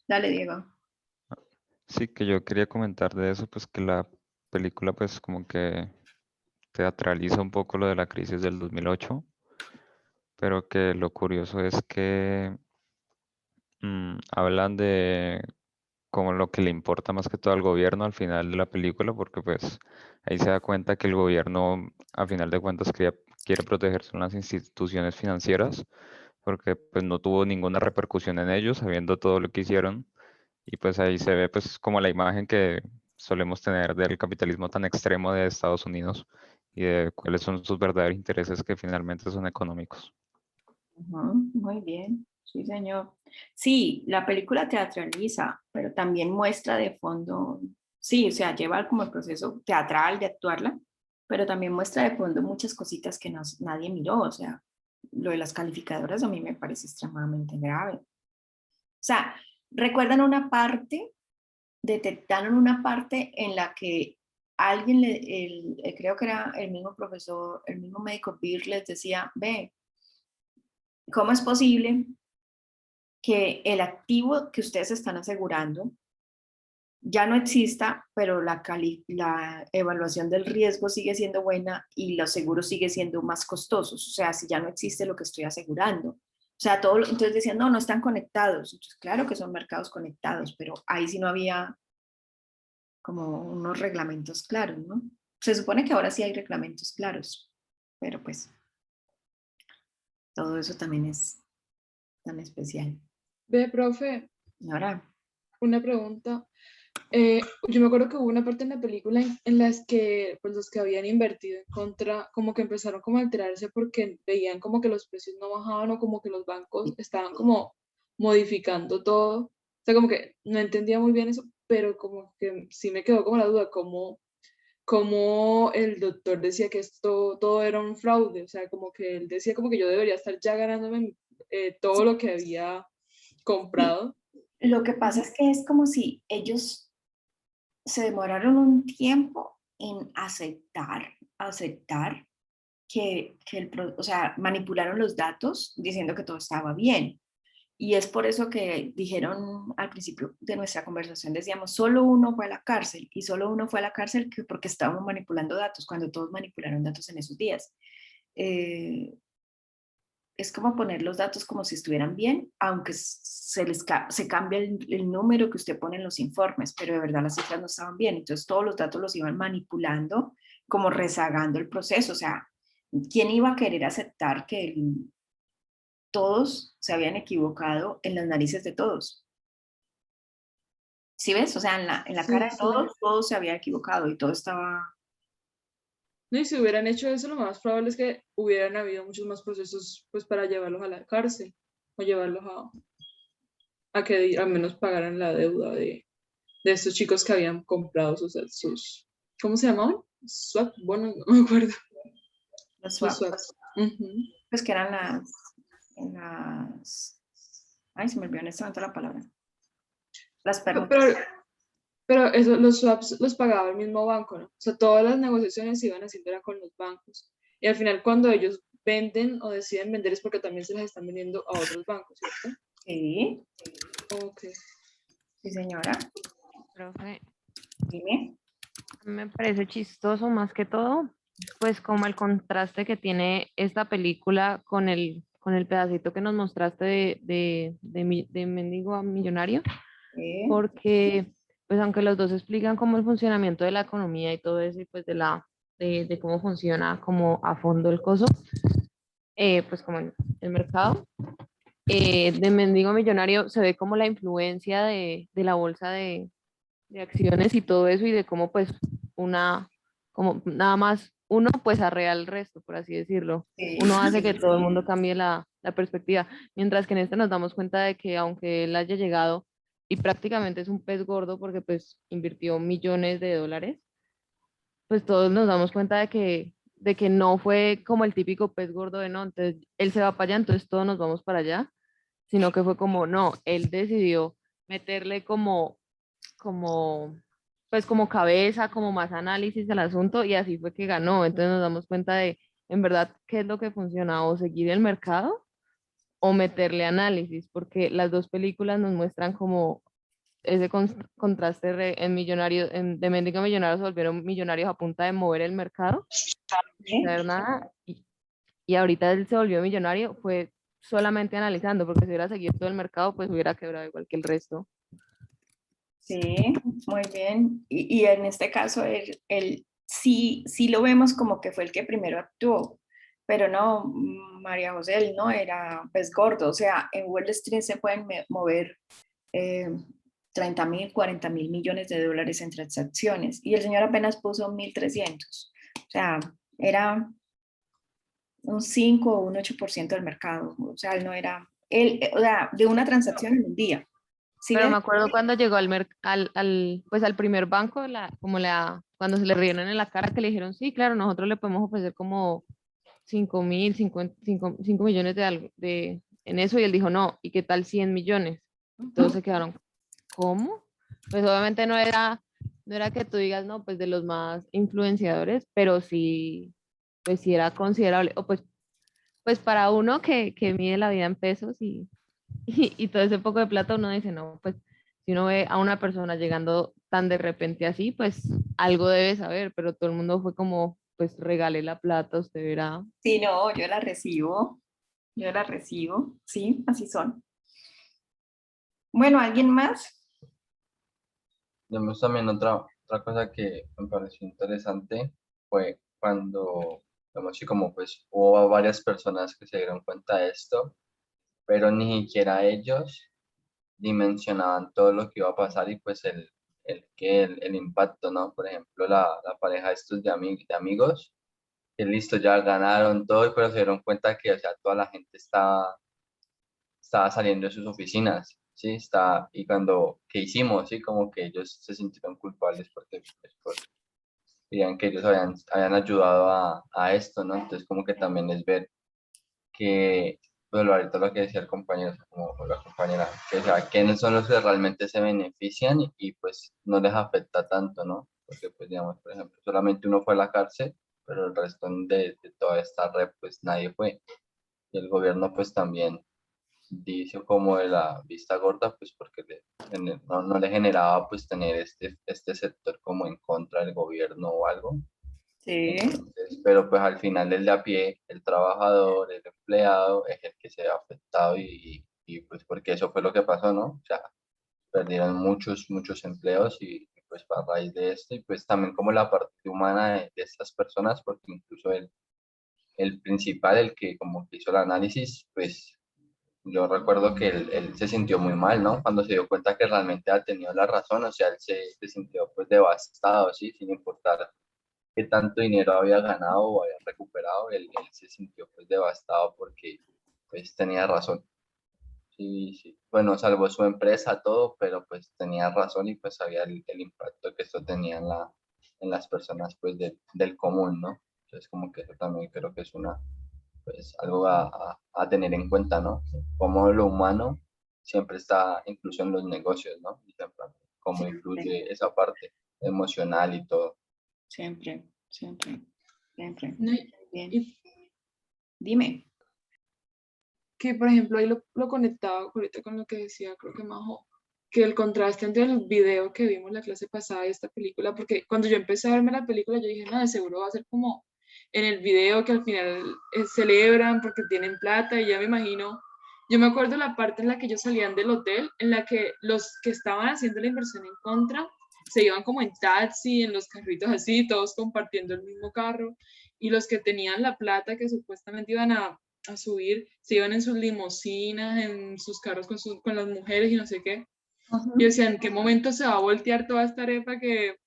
Dale, Diego.
sí, que yo quería comentar de eso, pues que la película pues como que teatraliza un poco lo de la crisis del 2008, pero que lo curioso es que hablan de como lo que le importa más que todo al gobierno al final de la película, porque pues ahí se da cuenta que el gobierno a final de cuentas quiere proteger son las instituciones financieras, porque pues no tuvo ninguna repercusión en ellos, sabiendo todo lo que hicieron, y pues ahí se ve pues como la imagen que solemos tener del capitalismo tan extremo de Estados Unidos y de cuáles son sus verdaderos intereses que finalmente son económicos.
Ujú, muy bien, sí, señor. Sí, la película teatraliza, pero también muestra de fondo, sí, o sea, lleva como el proceso teatral de actuarla, pero también muestra de fondo muchas cositas que nadie miró, o sea, lo de las calificadoras a mí me parece extremadamente grave. O sea, recuerdan una parte, detectaron una parte en la que alguien, creo que era el mismo profesor, el mismo médico Beer les decía, ve, ¿cómo es posible que el activo que ustedes están asegurando ya no exista, pero la evaluación del riesgo sigue siendo buena y los seguros siguen siendo más costosos? O sea, si ya no existe lo que estoy asegurando. O sea, entonces decían, no están conectados. Entonces, claro que son mercados conectados, pero ahí sí no había como unos reglamentos claros, ¿no? Se supone que ahora sí hay reglamentos claros, pero pues todo eso también es tan especial.
Ve, profe,
Ahora,
una pregunta. Yo me acuerdo que hubo una parte en la película en las que pues, los que habían invertido en contra, como que empezaron como a alterarse porque veían como que los precios no bajaban o como que los bancos estaban como modificando todo. O sea, como que no entendía muy bien eso, pero como que sí me quedó como la duda, como el doctor decía que esto todo era un fraude. O sea, como que él decía como que yo debería estar ya ganándome todo lo que había
sí,
comprado.
lo que pasa es que es como si ellos se demoraron un tiempo en aceptar o sea, manipularon los datos diciendo que todo estaba bien. Y es por eso que dijeron al principio de nuestra conversación, decíamos, solo uno fue a la cárcel y solo uno fue a la cárcel porque estábamos manipulando datos, cuando todos manipularon datos en esos días. Es como poner los datos como si estuvieran bien, aunque se cambia el número que usted pone en los informes, pero de verdad las cifras no estaban bien. Entonces todos los datos los iban manipulando, como rezagando el proceso. O sea, ¿quién iba a querer aceptar que todos se habían equivocado en las narices de todos? ¿Sí ves? O sea, en la cara
Sí,
de
sí.
todos se había equivocado y todo estaba...
No, y si hubieran hecho eso, lo más probable es que hubieran habido muchos más procesos pues para llevarlos a la cárcel o llevarlos a que al menos pagaran la deuda de estos chicos que habían comprado sus ¿cómo se llamaban? Swap, bueno, no me acuerdo.
Los
Los
swaps,
swaps. Ujú.
pues que eran las... Ay, se me olvidó en este momento la palabra. Las
Pero,
permutas.
pero eso, los swaps los pagaba el mismo banco, ¿no? O sea, todas las negociaciones se iban haciendo era con los bancos. Y al final cuando ellos venden o deciden vender es porque también se las están vendiendo a otros bancos, ¿cierto?
Sí,
Ok.
sí, señora.
Profe,
Dime.
a mí me parece chistoso más que todo, pues como el contraste que tiene esta película con el pedacito que nos mostraste de Mendigo a Millonario, porque pues aunque los dos explican cómo el funcionamiento de la economía y todo eso, y pues de cómo funciona como a fondo el coso, pues como el mercado, de Mendigo a Millonario se ve como la influencia de la bolsa de acciones y todo eso y de cómo pues una, como nada más uno pues arrea el resto, por así decirlo.
Sí,
Uno hace que
sí,
todo el
sí.
mundo cambie la perspectiva, mientras que en este nos damos cuenta de que aunque él haya llegado y prácticamente es un pez gordo porque pues invirtió millones de dólares, pues todos nos damos cuenta de que no fue como el típico pez gordo de no, entonces él se va para allá, entonces todos nos vamos para allá, sino que fue como no, él decidió meterle como, pues como cabeza, como más análisis al asunto y así fue que ganó. Entonces nos damos cuenta de, en verdad, qué es lo que funciona, o seguir el mercado o meterle análisis, porque las dos películas nos muestran como ese contraste en Millonarios, de Mendigo a Millonarios se volvieron millonarios a punta de mover el mercado, sin
¿Sí?
saber nada, y ahorita él se volvió millonario, fue solamente analizando, porque si hubiera seguido todo el mercado, pues hubiera quebrado igual que el resto.
Sí, muy bien. Y en este caso, él sí, sí lo vemos como que fue el que primero actuó, pero no, María José, él no era pez gordo. O sea, en Wall Street se pueden mover 30.000, 40.000 millones de dólares en transacciones y el señor apenas puso 1.300. O sea, era un 5 o un 8% del mercado. O sea, él no era, o sea, de una transacción en un día. ¿Sí
Pero
ves?
me acuerdo cuando llegó pues al primer banco, cuando se le rieron en la cara que le dijeron, sí, claro, nosotros le podemos ofrecer como 5.000, 5 millones de algo en eso, y él dijo, no, ¿y qué tal 100 millones? Todos se quedaron, ¿cómo? Pues obviamente no era que tú digas, no, pues de los más influenciadores, pero sí, pues sí era considerable, o pues para uno que mide la vida en pesos y todo ese poco de plata, uno dice, no, pues si uno ve a una persona llegando tan de repente así, pues algo debe saber, pero todo el mundo fue como, pues regale la plata, usted verá.
Sí, no, yo la recibo, sí, así son. Bueno, ¿alguien más?
Vemos también otra cosa que me pareció interesante fue cuando, digamos, así como pues hubo varias personas que se dieron cuenta de esto, pero ni siquiera ellos dimensionaban todo lo que iba a pasar y pues el impacto, ¿no? Por ejemplo, la pareja estos de amigos, que listo, ya ganaron todo, pero se dieron cuenta que, o sea, toda la gente estaba saliendo de sus oficinas, ¿sí? Y cuando, ¿qué hicimos? ¿Sí? Como que ellos se sintieron culpables porque pues, dirían que ellos habían ayudado a esto, ¿no? Entonces como que también es ver que, pues ahorita lo que decía el compañero, o sea, como la compañera, que o sea, quiénes son los que realmente se benefician y pues no les afecta tanto, ¿no? Porque pues digamos, por ejemplo, solamente uno fue a la cárcel, pero el resto de toda esta red pues nadie fue. Y el gobierno pues también dice como de la vista gorda, pues porque no le generaba pues tener este sector como en contra del gobierno o algo.
Sí,
Entonces, pero pues al final el de a pie, el trabajador, el empleado, es el que se ve afectado y pues porque eso fue lo que pasó, ¿no? O sea, perdieron muchos empleos y pues a raíz de esto y pues también como la parte humana de estas personas, porque incluso el principal, el que como que hizo el análisis, pues yo recuerdo que él se sintió muy mal, ¿no? Cuando se dio cuenta que realmente ha tenido la razón, o sea, él se sintió pues devastado, ¿sí? Sin importar qué tanto dinero había ganado o había recuperado, él se sintió pues devastado porque pues tenía razón. Sí, sí. Bueno, salvó su empresa, todo, pero pues tenía razón y pues sabía el impacto que esto tenía en las personas pues del común, ¿no? Entonces como que eso también creo que es pues algo a tener en cuenta, ¿no? Cómo lo humano siempre está incluso en los negocios, ¿no? Y siempre, cómo
siempre,
influye esa parte emocional y todo.
siempre, siempre, siempre.
No,
Bien.
y
Dime.
que, por ejemplo, ahí lo conectaba ahorita con lo que decía, creo que Majo, que el contraste entre el video que vimos la clase pasada y esta película, porque cuando yo empecé a verme la película, yo dije, no, de seguro va a ser como en el video que al final celebran porque tienen plata y ya me imagino, yo me acuerdo la parte en la que ellos salían del hotel, en la que los que estaban haciendo la inversión en contra se iban como en taxi, en los carritos así, todos compartiendo el mismo carro, y los que tenían la plata que supuestamente iban a subir, se iban en sus limusinas, en sus carros con las mujeres y no sé qué. Y decía, ¿en qué momento se va a voltear toda esta arepa que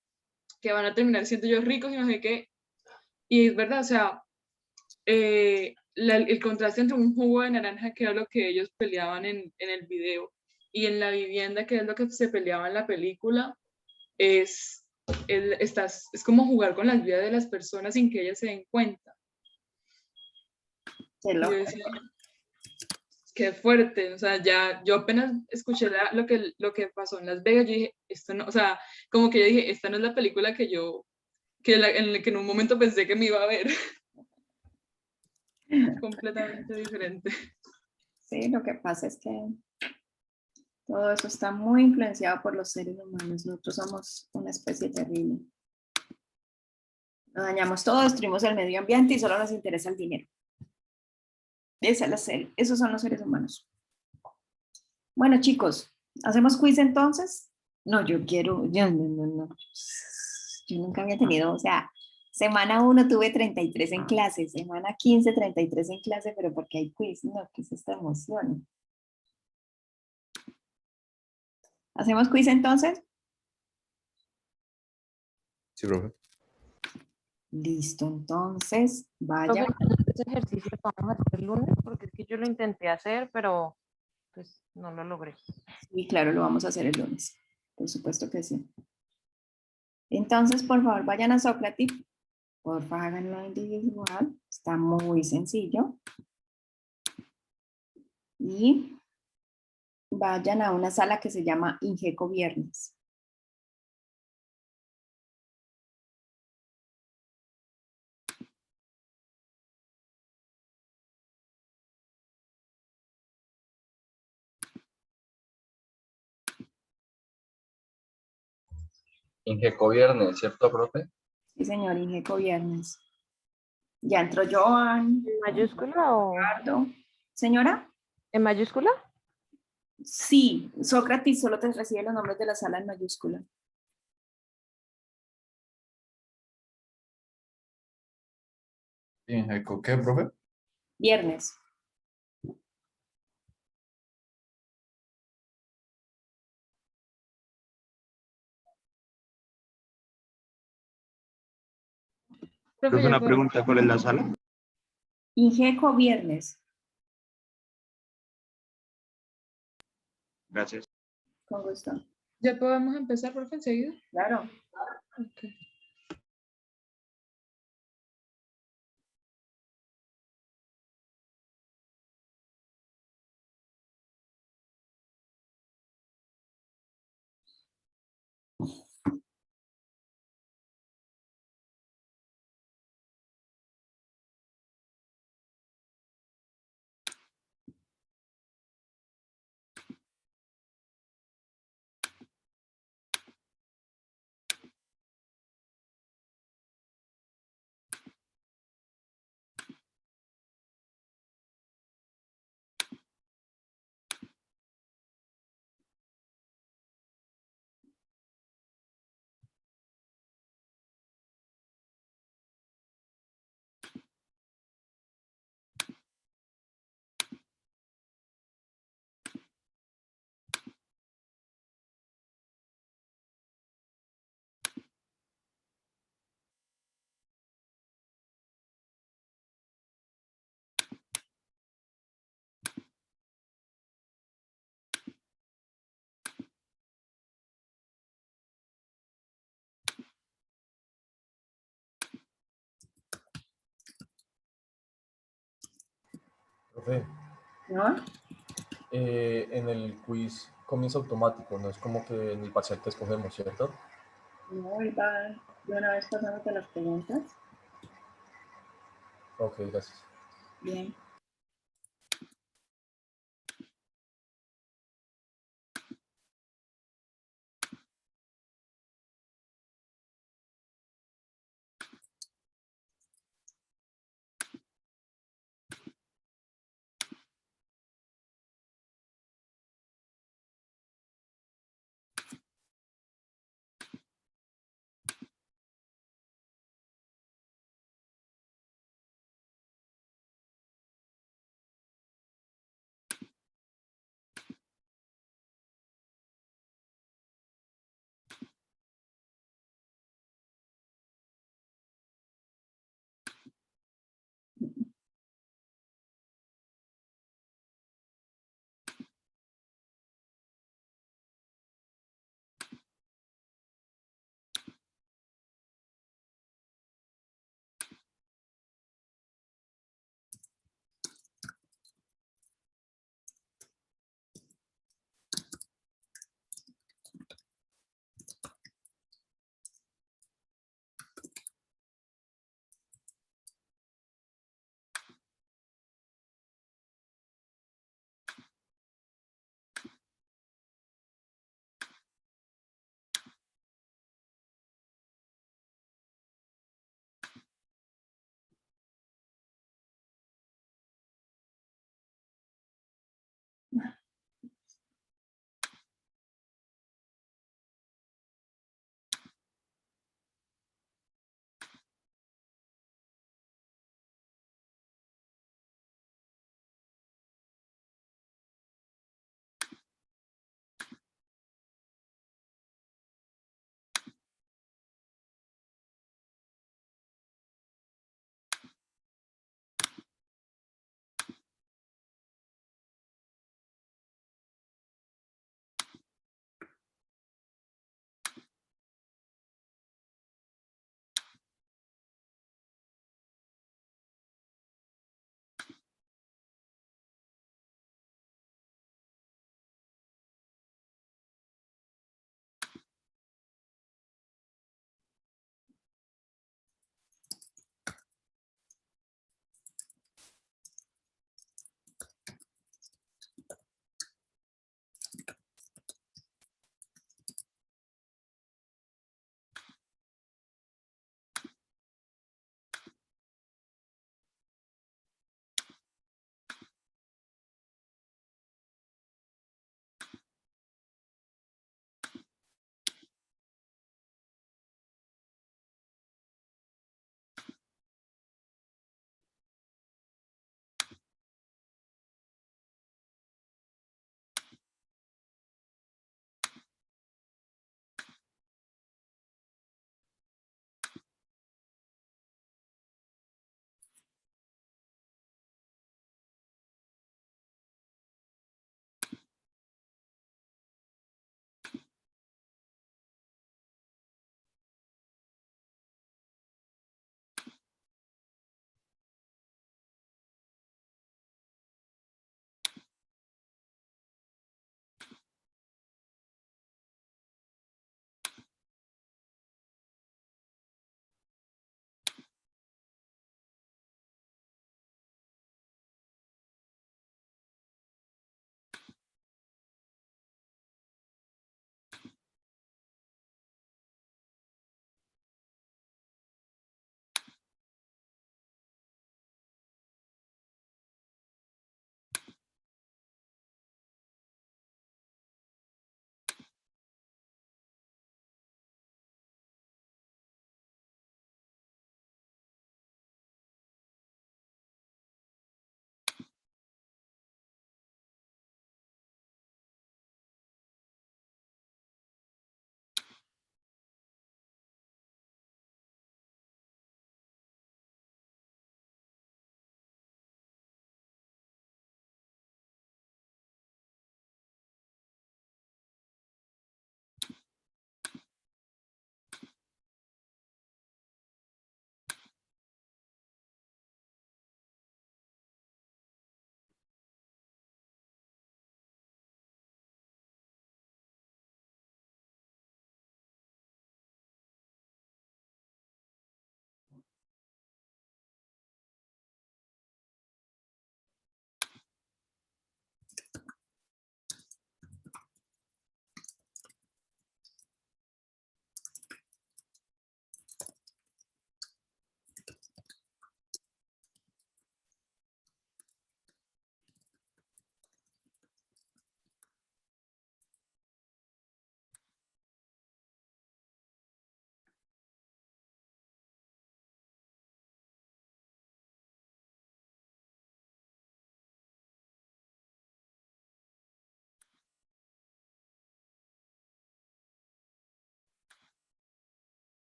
van a terminar siendo ellos ricos y no sé qué? Y es verdad, o sea, el contraste entre un jugo de naranja, que era lo que ellos peleaban en el video, y en la vivienda, que es lo que se peleaba en la película, es, es como jugar con las vidas de las personas sin que ellas se den cuenta.
Qué
Y yo
loco.
decía, qué fuerte, o sea, ya yo apenas escuché lo que pasó en Las Vegas, yo dije, esto no, o sea, como que yo dije, esta no es la película que yo, en la que en un momento pensé que me iba a ver. Completamente diferente.
Sí, lo que pasa es que todo eso está muy influenciado por los seres humanos. Nosotros somos una especie terrible. Nos dañamos todo, destruimos el medio ambiente y solo nos interesa el dinero. Esos son los seres humanos. Bueno, chicos, ¿hacemos quiz entonces? No, no. Yo nunca había tenido, o sea, semana 1 tuve 33 en clase, semana 15 33 en clase, pero porque hay quiz, no, ¿qué es esta emoción? ¿Hacemos quiz entonces?
Sí, profe.
Listo, entonces, vaya.
Profe, ese ejercicio lo vamos a hacer el lunes, porque es que yo lo intenté hacer, pero pues no lo logré.
Sí, claro, lo vamos a hacer el lunes. Por supuesto que sí. Entonces, por favor, vayan a Sócrates. Por favor, háganlo individual. Está muy sencillo. Y vayan a una sala que se llama Ingeco Viernes.
Ingeco Viernes, ¿cierto, profe?
Sí, señor, Ingeco Viernes. Ya entró Joan.
¿En mayúscula o...?
Ricardo. ¿Señora?
¿En mayúscula?
Sí, Sócrates solo te recibe los nombres de la sala en mayúscula.
¿Ingeco qué, profe?
Viernes.
Profe,
Profe,
ya
una
puedo,
pregunta, ¿cuál es la sala?
Ingeco Viernes.
Gracias.
Con gusto.
ya podemos empezar, profe, enseguida.
Claro.
Ok.
Profe,
¿No?
en el quiz comienza automático, no es como que en el parcial que escogemos, ¿cierto?
No, él va de una vez pasándote las preguntas.
Ok, gracias.
Bien.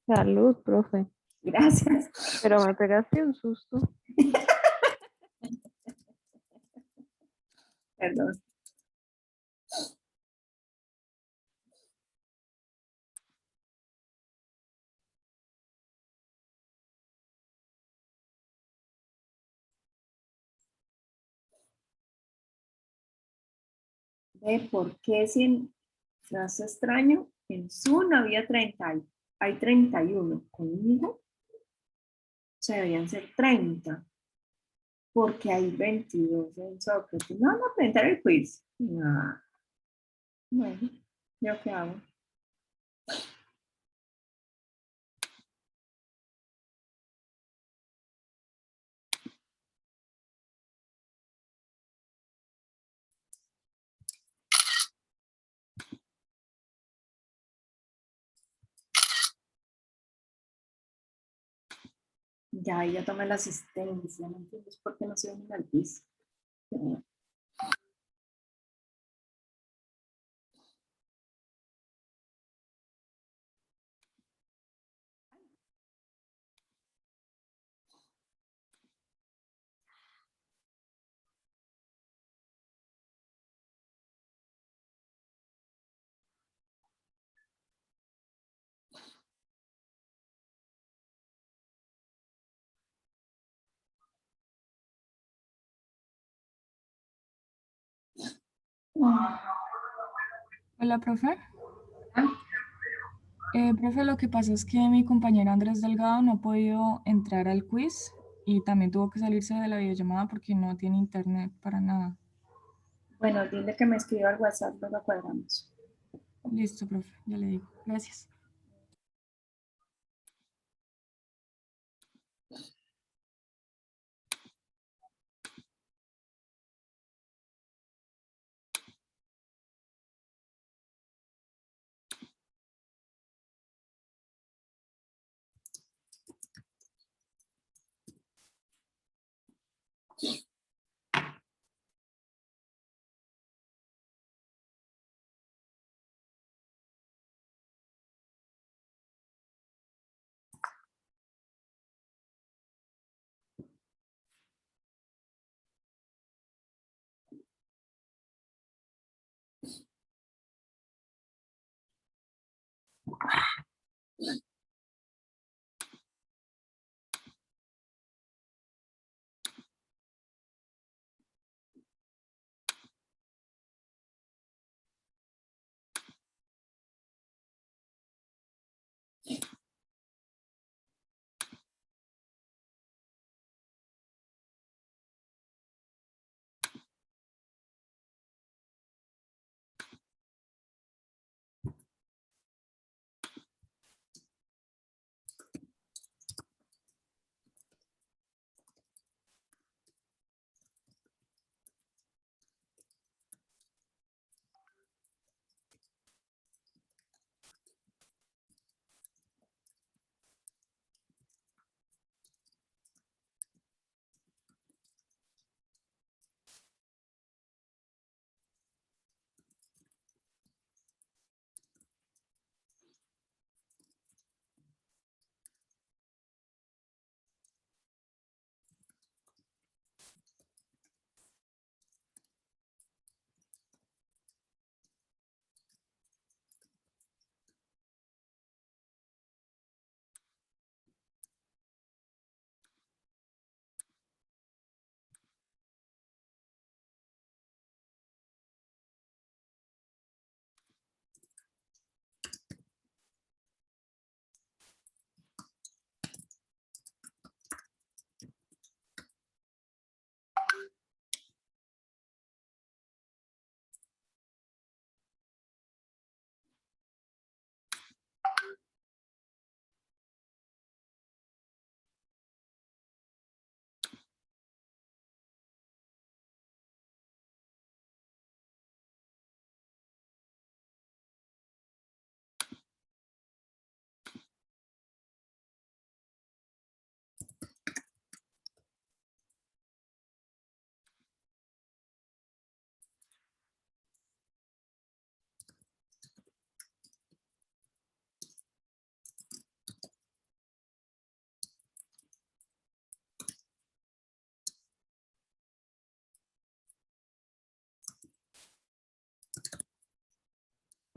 Salud, profe.
Gracias.
Pero me pegaste un susto.
Perdón. ¿Ve por qué si en frase extraño en Zoom había 30, hay 31 conmigo? O sea, deberían ser 30 porque hay 22 en Sócrates. No, no, presentar el quiz. No. Bueno, ¿yo qué hago? Ya tomé la asistencia, no entiendes por qué no se unen al quiz.
Hola, profe. Profe, lo que pasa es que mi compañero Andrés Delgado no ha podido entrar al quiz y también tuvo que salirse de la videollamada porque no tiene internet para nada.
Bueno, dile que me escriba al WhatsApp, luego cuadramos.
Listo, profe, ya le digo. Gracias.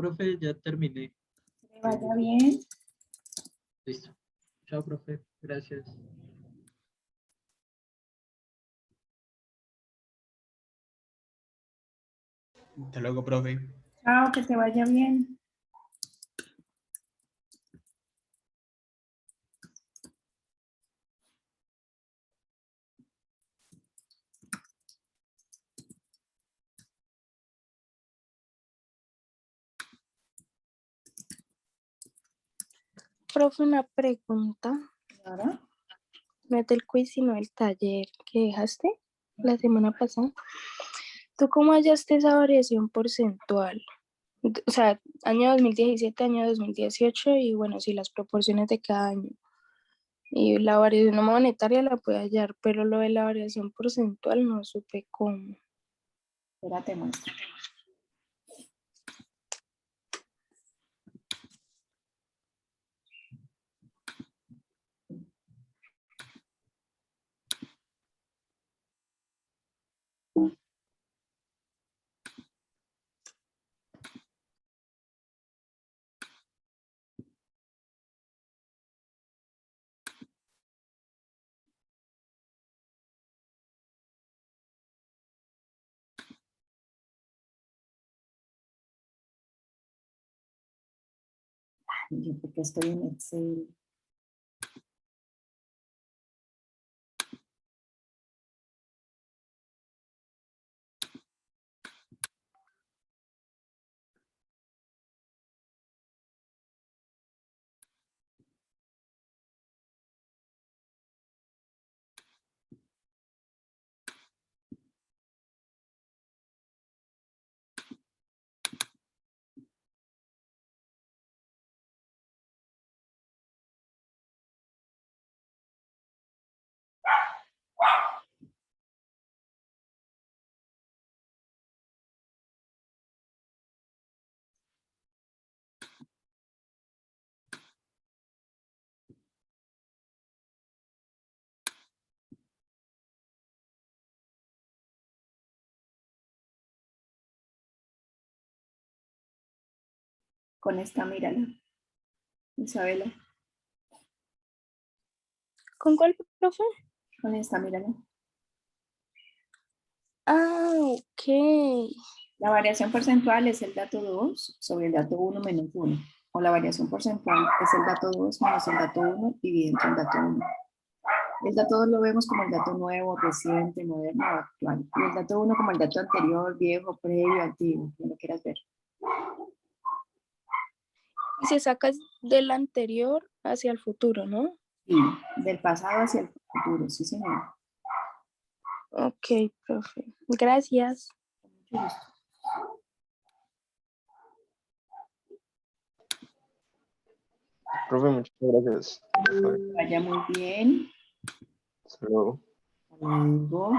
profe, ya terminé.
Que vaya bien.
Listo. Chao, profe. Gracias.
Hasta luego, profe.
Chao, que te vaya bien.
Profe, una pregunta.
Ahora,
No es del quiz, sino el taller que dejaste la semana pasada. ¿Tú cómo hallaste esa variación porcentual? O sea, año 2017, año 2018 y bueno, sí, las proporciones de cada año. Y la variación monetaria la pude hallar, pero lo de la variación porcentual no supe cómo.
espérate, muestra. Yo porque estoy en Excel. Con esta, mírala. Isabela,
¿Con cuál, profe?
con esta, mírala.
Ah, ok.
La variación porcentual es el dato 2 sobre el dato 1 menos 1. O la variación porcentual es el dato 2 menos el dato 1 dividido entre el dato 1. El dato 2 lo vemos como el dato nuevo, reciente, moderno o actual. Y el dato 1 como el dato anterior, viejo, previo, antiguo, como lo quieras ver.
Y se saca del anterior hacia el futuro, ¿no?
Sí, del pasado hacia el futuro, sí señor.
Ok, profe. Gracias.
Mucho gusto.
Profe, muchas gracias.
Que vaya muy bien.
Hasta luego.
Hasta luego.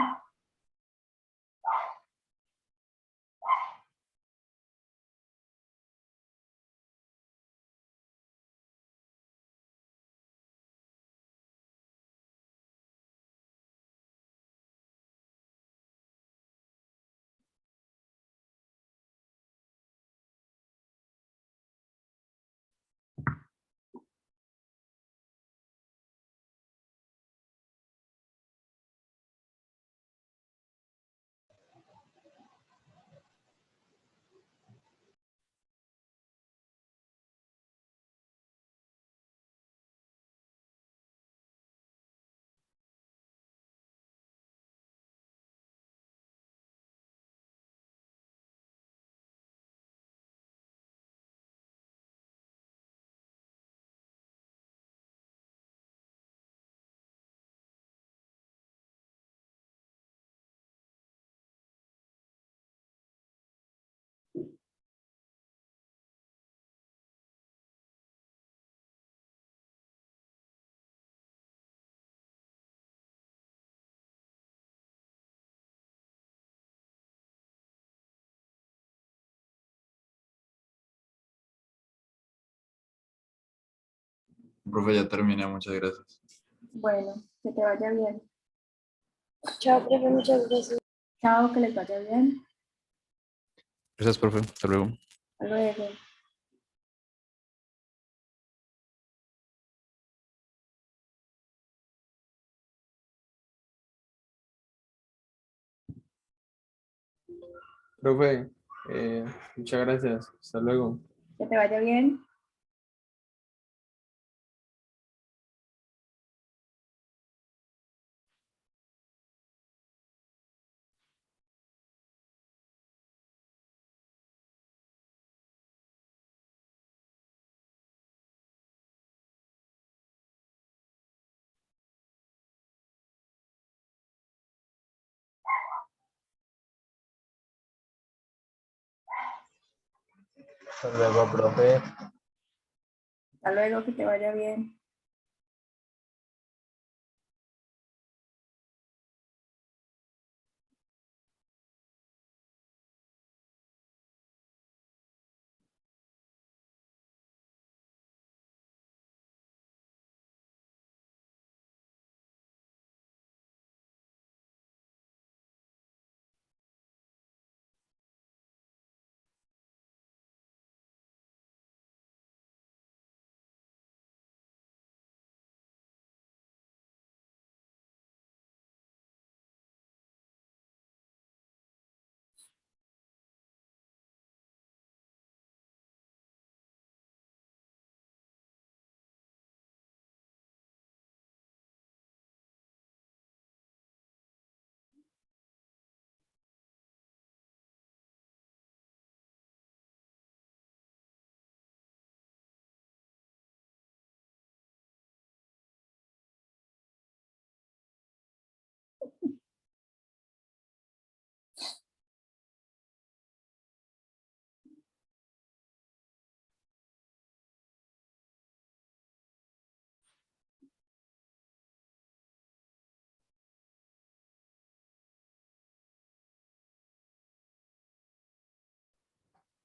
Profe, ya terminé, muchas gracias.
Bueno, que te vaya bien.
Chao, profe. Muchas gracias.
Chao, que les vaya bien.
Gracias, profe. Hasta luego.
Hasta luego.
Profe, muchas gracias. Hasta luego.
Que te vaya bien.
Hasta luego, profe.
Hasta luego, que te vaya bien.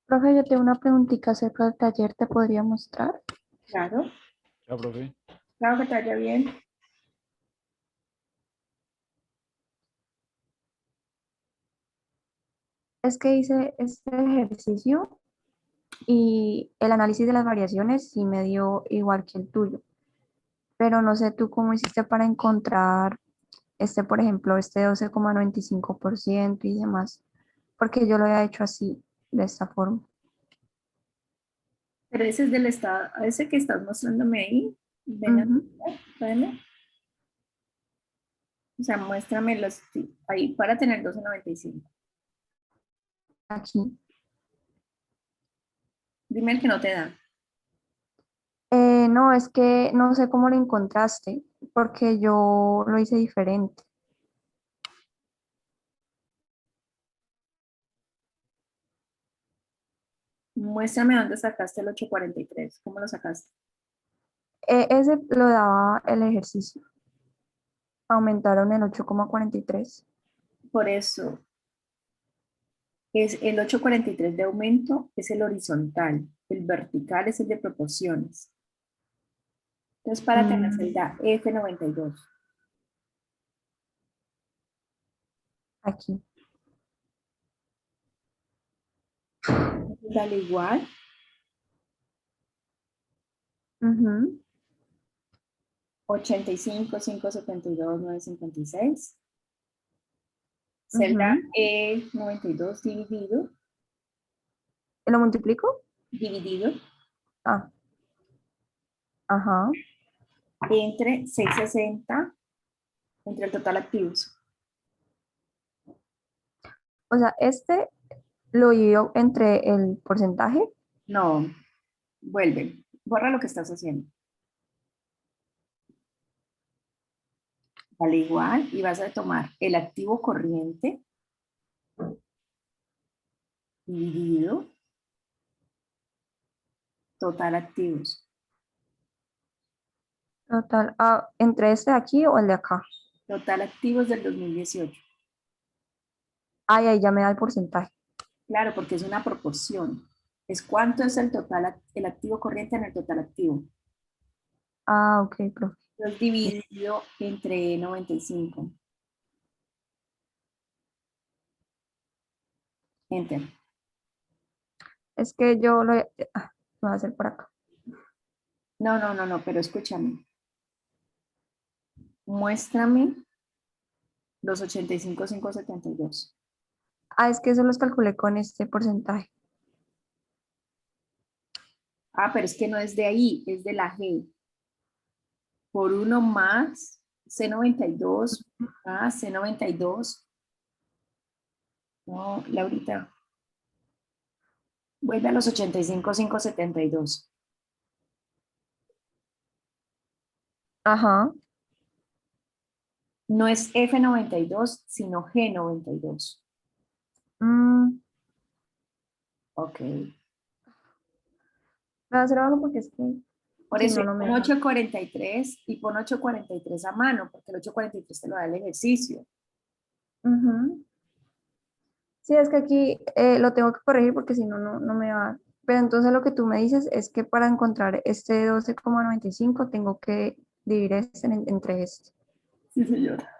Profe, yo tengo una preguntita acerca del taller, ¿te podría mostrar?
Claro,
Ya, profe.
claro que te vaya bien.
Es que hice este ejercicio y el análisis de las variaciones sí me dio igual que el tuyo, pero no sé tú cómo hiciste para encontrar por ejemplo, este 12,95% y demás, porque yo lo había hecho así, de esta forma.
Pero ese es del estado, ese que estás mostrándome ahí. Ven
Ujú.
tráeme. O sea, muéstrame los ahí para tener 12,95.
Aquí.
Dime el que no te da.
No, es que no sé cómo lo encontraste, porque yo lo hice diferente.
Muéstrame dónde sacaste el 8,43. ¿Cómo lo sacaste?
Ese lo daba el ejercicio. Aumentaron el 8,43.
Por eso, es el 8,43 de aumento es el horizontal. El vertical es el de proporciones. Entonces, para tener celda F92.
Aquí.
Dale igual.
Ujú.
85, 572, 956. Celda
Ujú.
E92 dividido.
¿Lo multiplico?
Dividido.
Ah. Ajá.
Entre 660 entre el total activos.
O sea, lo divido entre el porcentaje.
No, vuelve. Borra lo que estás haciendo. Vale igual y vas a tomar el activo corriente dividido total activos.
Total. Ah, ¿entre este de aquí o el de acá?
Total activos del 2018.
Ay, ahí ya me da el porcentaje.
Claro, porque es una proporción. Es cuánto es el total, el activo corriente en el total activo.
Ah, ok, profe.
Entonces dividido entre 95. Enter.
Es que yo lo voy a hacer por acá.
No, pero escúchame. Muéstrame los 85,572.
Ah, es que eso los calculé con este porcentaje.
Ah, pero es que no es de ahí, es de la G. Por 1 más C92 más C92. No, Laurita, vuelve a los 85,572.
Ajá.
No es F92, sino G92.
Mm,
Ok.
voy a hacer algo porque es que
Por
si
eso,
no, no me
pon
da.
843 y pon 843 a mano, porque el 843 te lo da el ejercicio.
Ujú. Sí, es que aquí lo tengo que corregir porque si no, no me va. Pero entonces lo que tú me dices es que para encontrar este 12,95 tengo que dividir este entre este.
Sí, señora.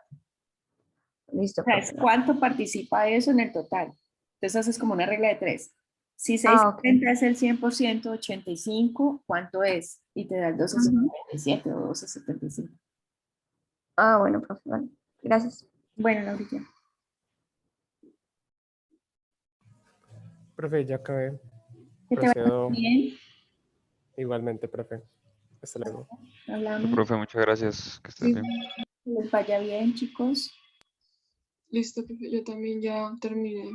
Listo,
O sea, es
profe.
cuánto participa eso en el total. Entonces haces como una regla de 3. Si
Ah, ok.
670 es el 100%, 85, ¿cuánto es? Y te da el
Ujú.
12,77 o 12,75.
Ah, bueno, profe, vale. Gracias.
Bueno, Laurita.
Profe, ya acabé.
Que te vaya
Procedo
bien.
igualmente, profe. Hasta luego.
Bueno,
Hablamos.
profe, muchas gracias, que estés
Sí,
bien.
que les vaya bien, chicos.
Listo, profe, yo también ya terminé.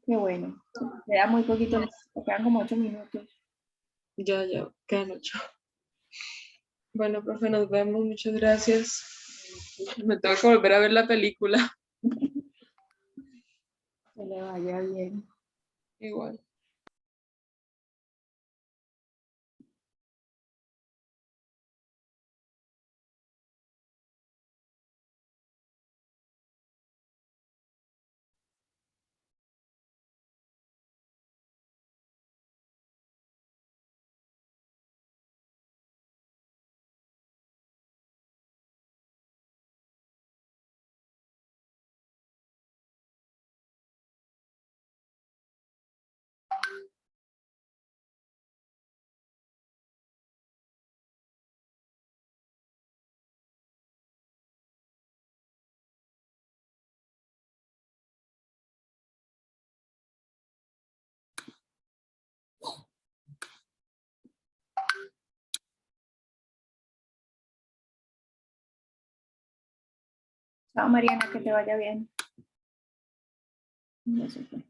Qué bueno. Queda muy poquito,
No,
quedan como 8 minutos.
ya, quedan 8. Bueno, profe, nos vemos, muchas gracias. Me tengo que volver a ver la película.
Que le vaya bien.
Igual.
Chao, Mariana, que te vaya bien. No se fue.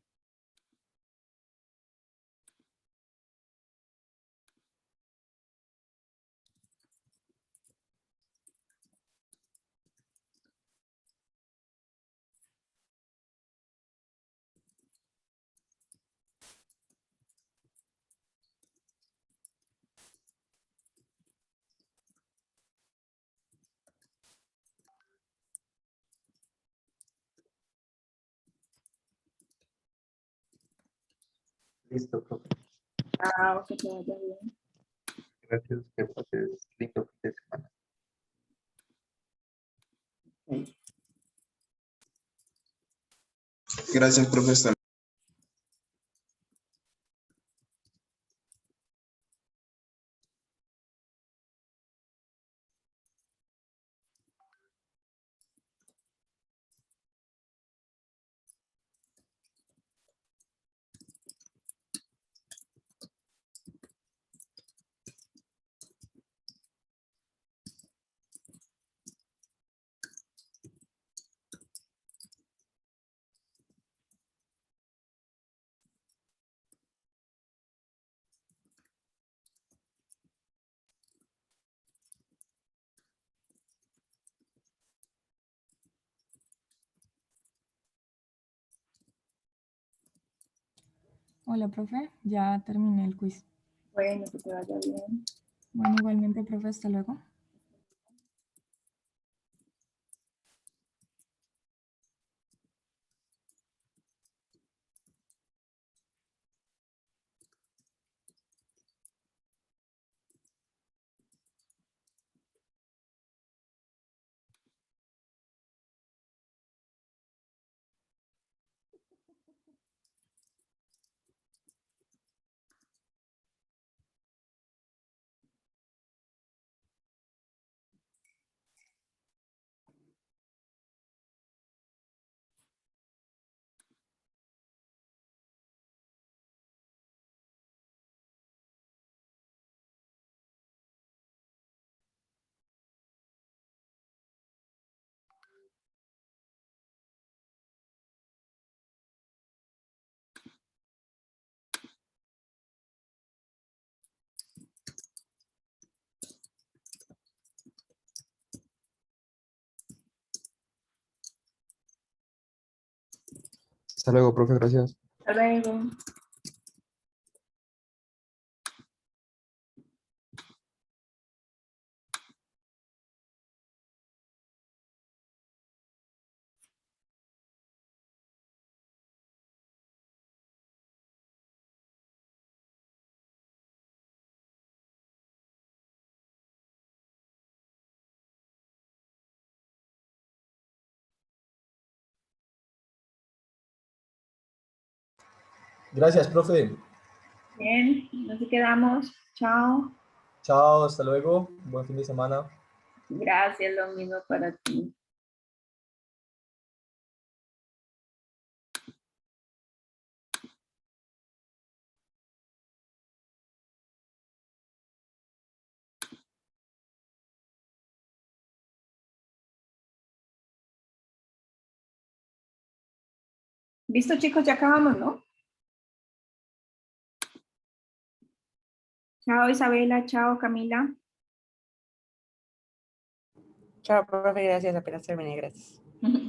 Listo, profe.
Chao, que te vaya bien.
Gracias, que pases lindo fin de semana.
Gracias, profesor.
Hola, profe, ya terminé el quiz.
Bueno, que te vaya bien.
Bueno, igualmente, profe, hasta luego.
Hasta luego, profe, gracias.
Hasta luego.
Gracias, profe.
Bien, nos quedamos. Chao.
Chao, hasta luego. Buen fin de semana.
Gracias, lo mismo para ti. Listo, chicos, ya acabamos, ¿no? Chao, Isabela. Chao, Camila.
Chao, profe, gracias. Apenas terminé, gracias.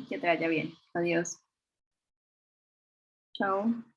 Que te vaya bien. Adiós. Chao.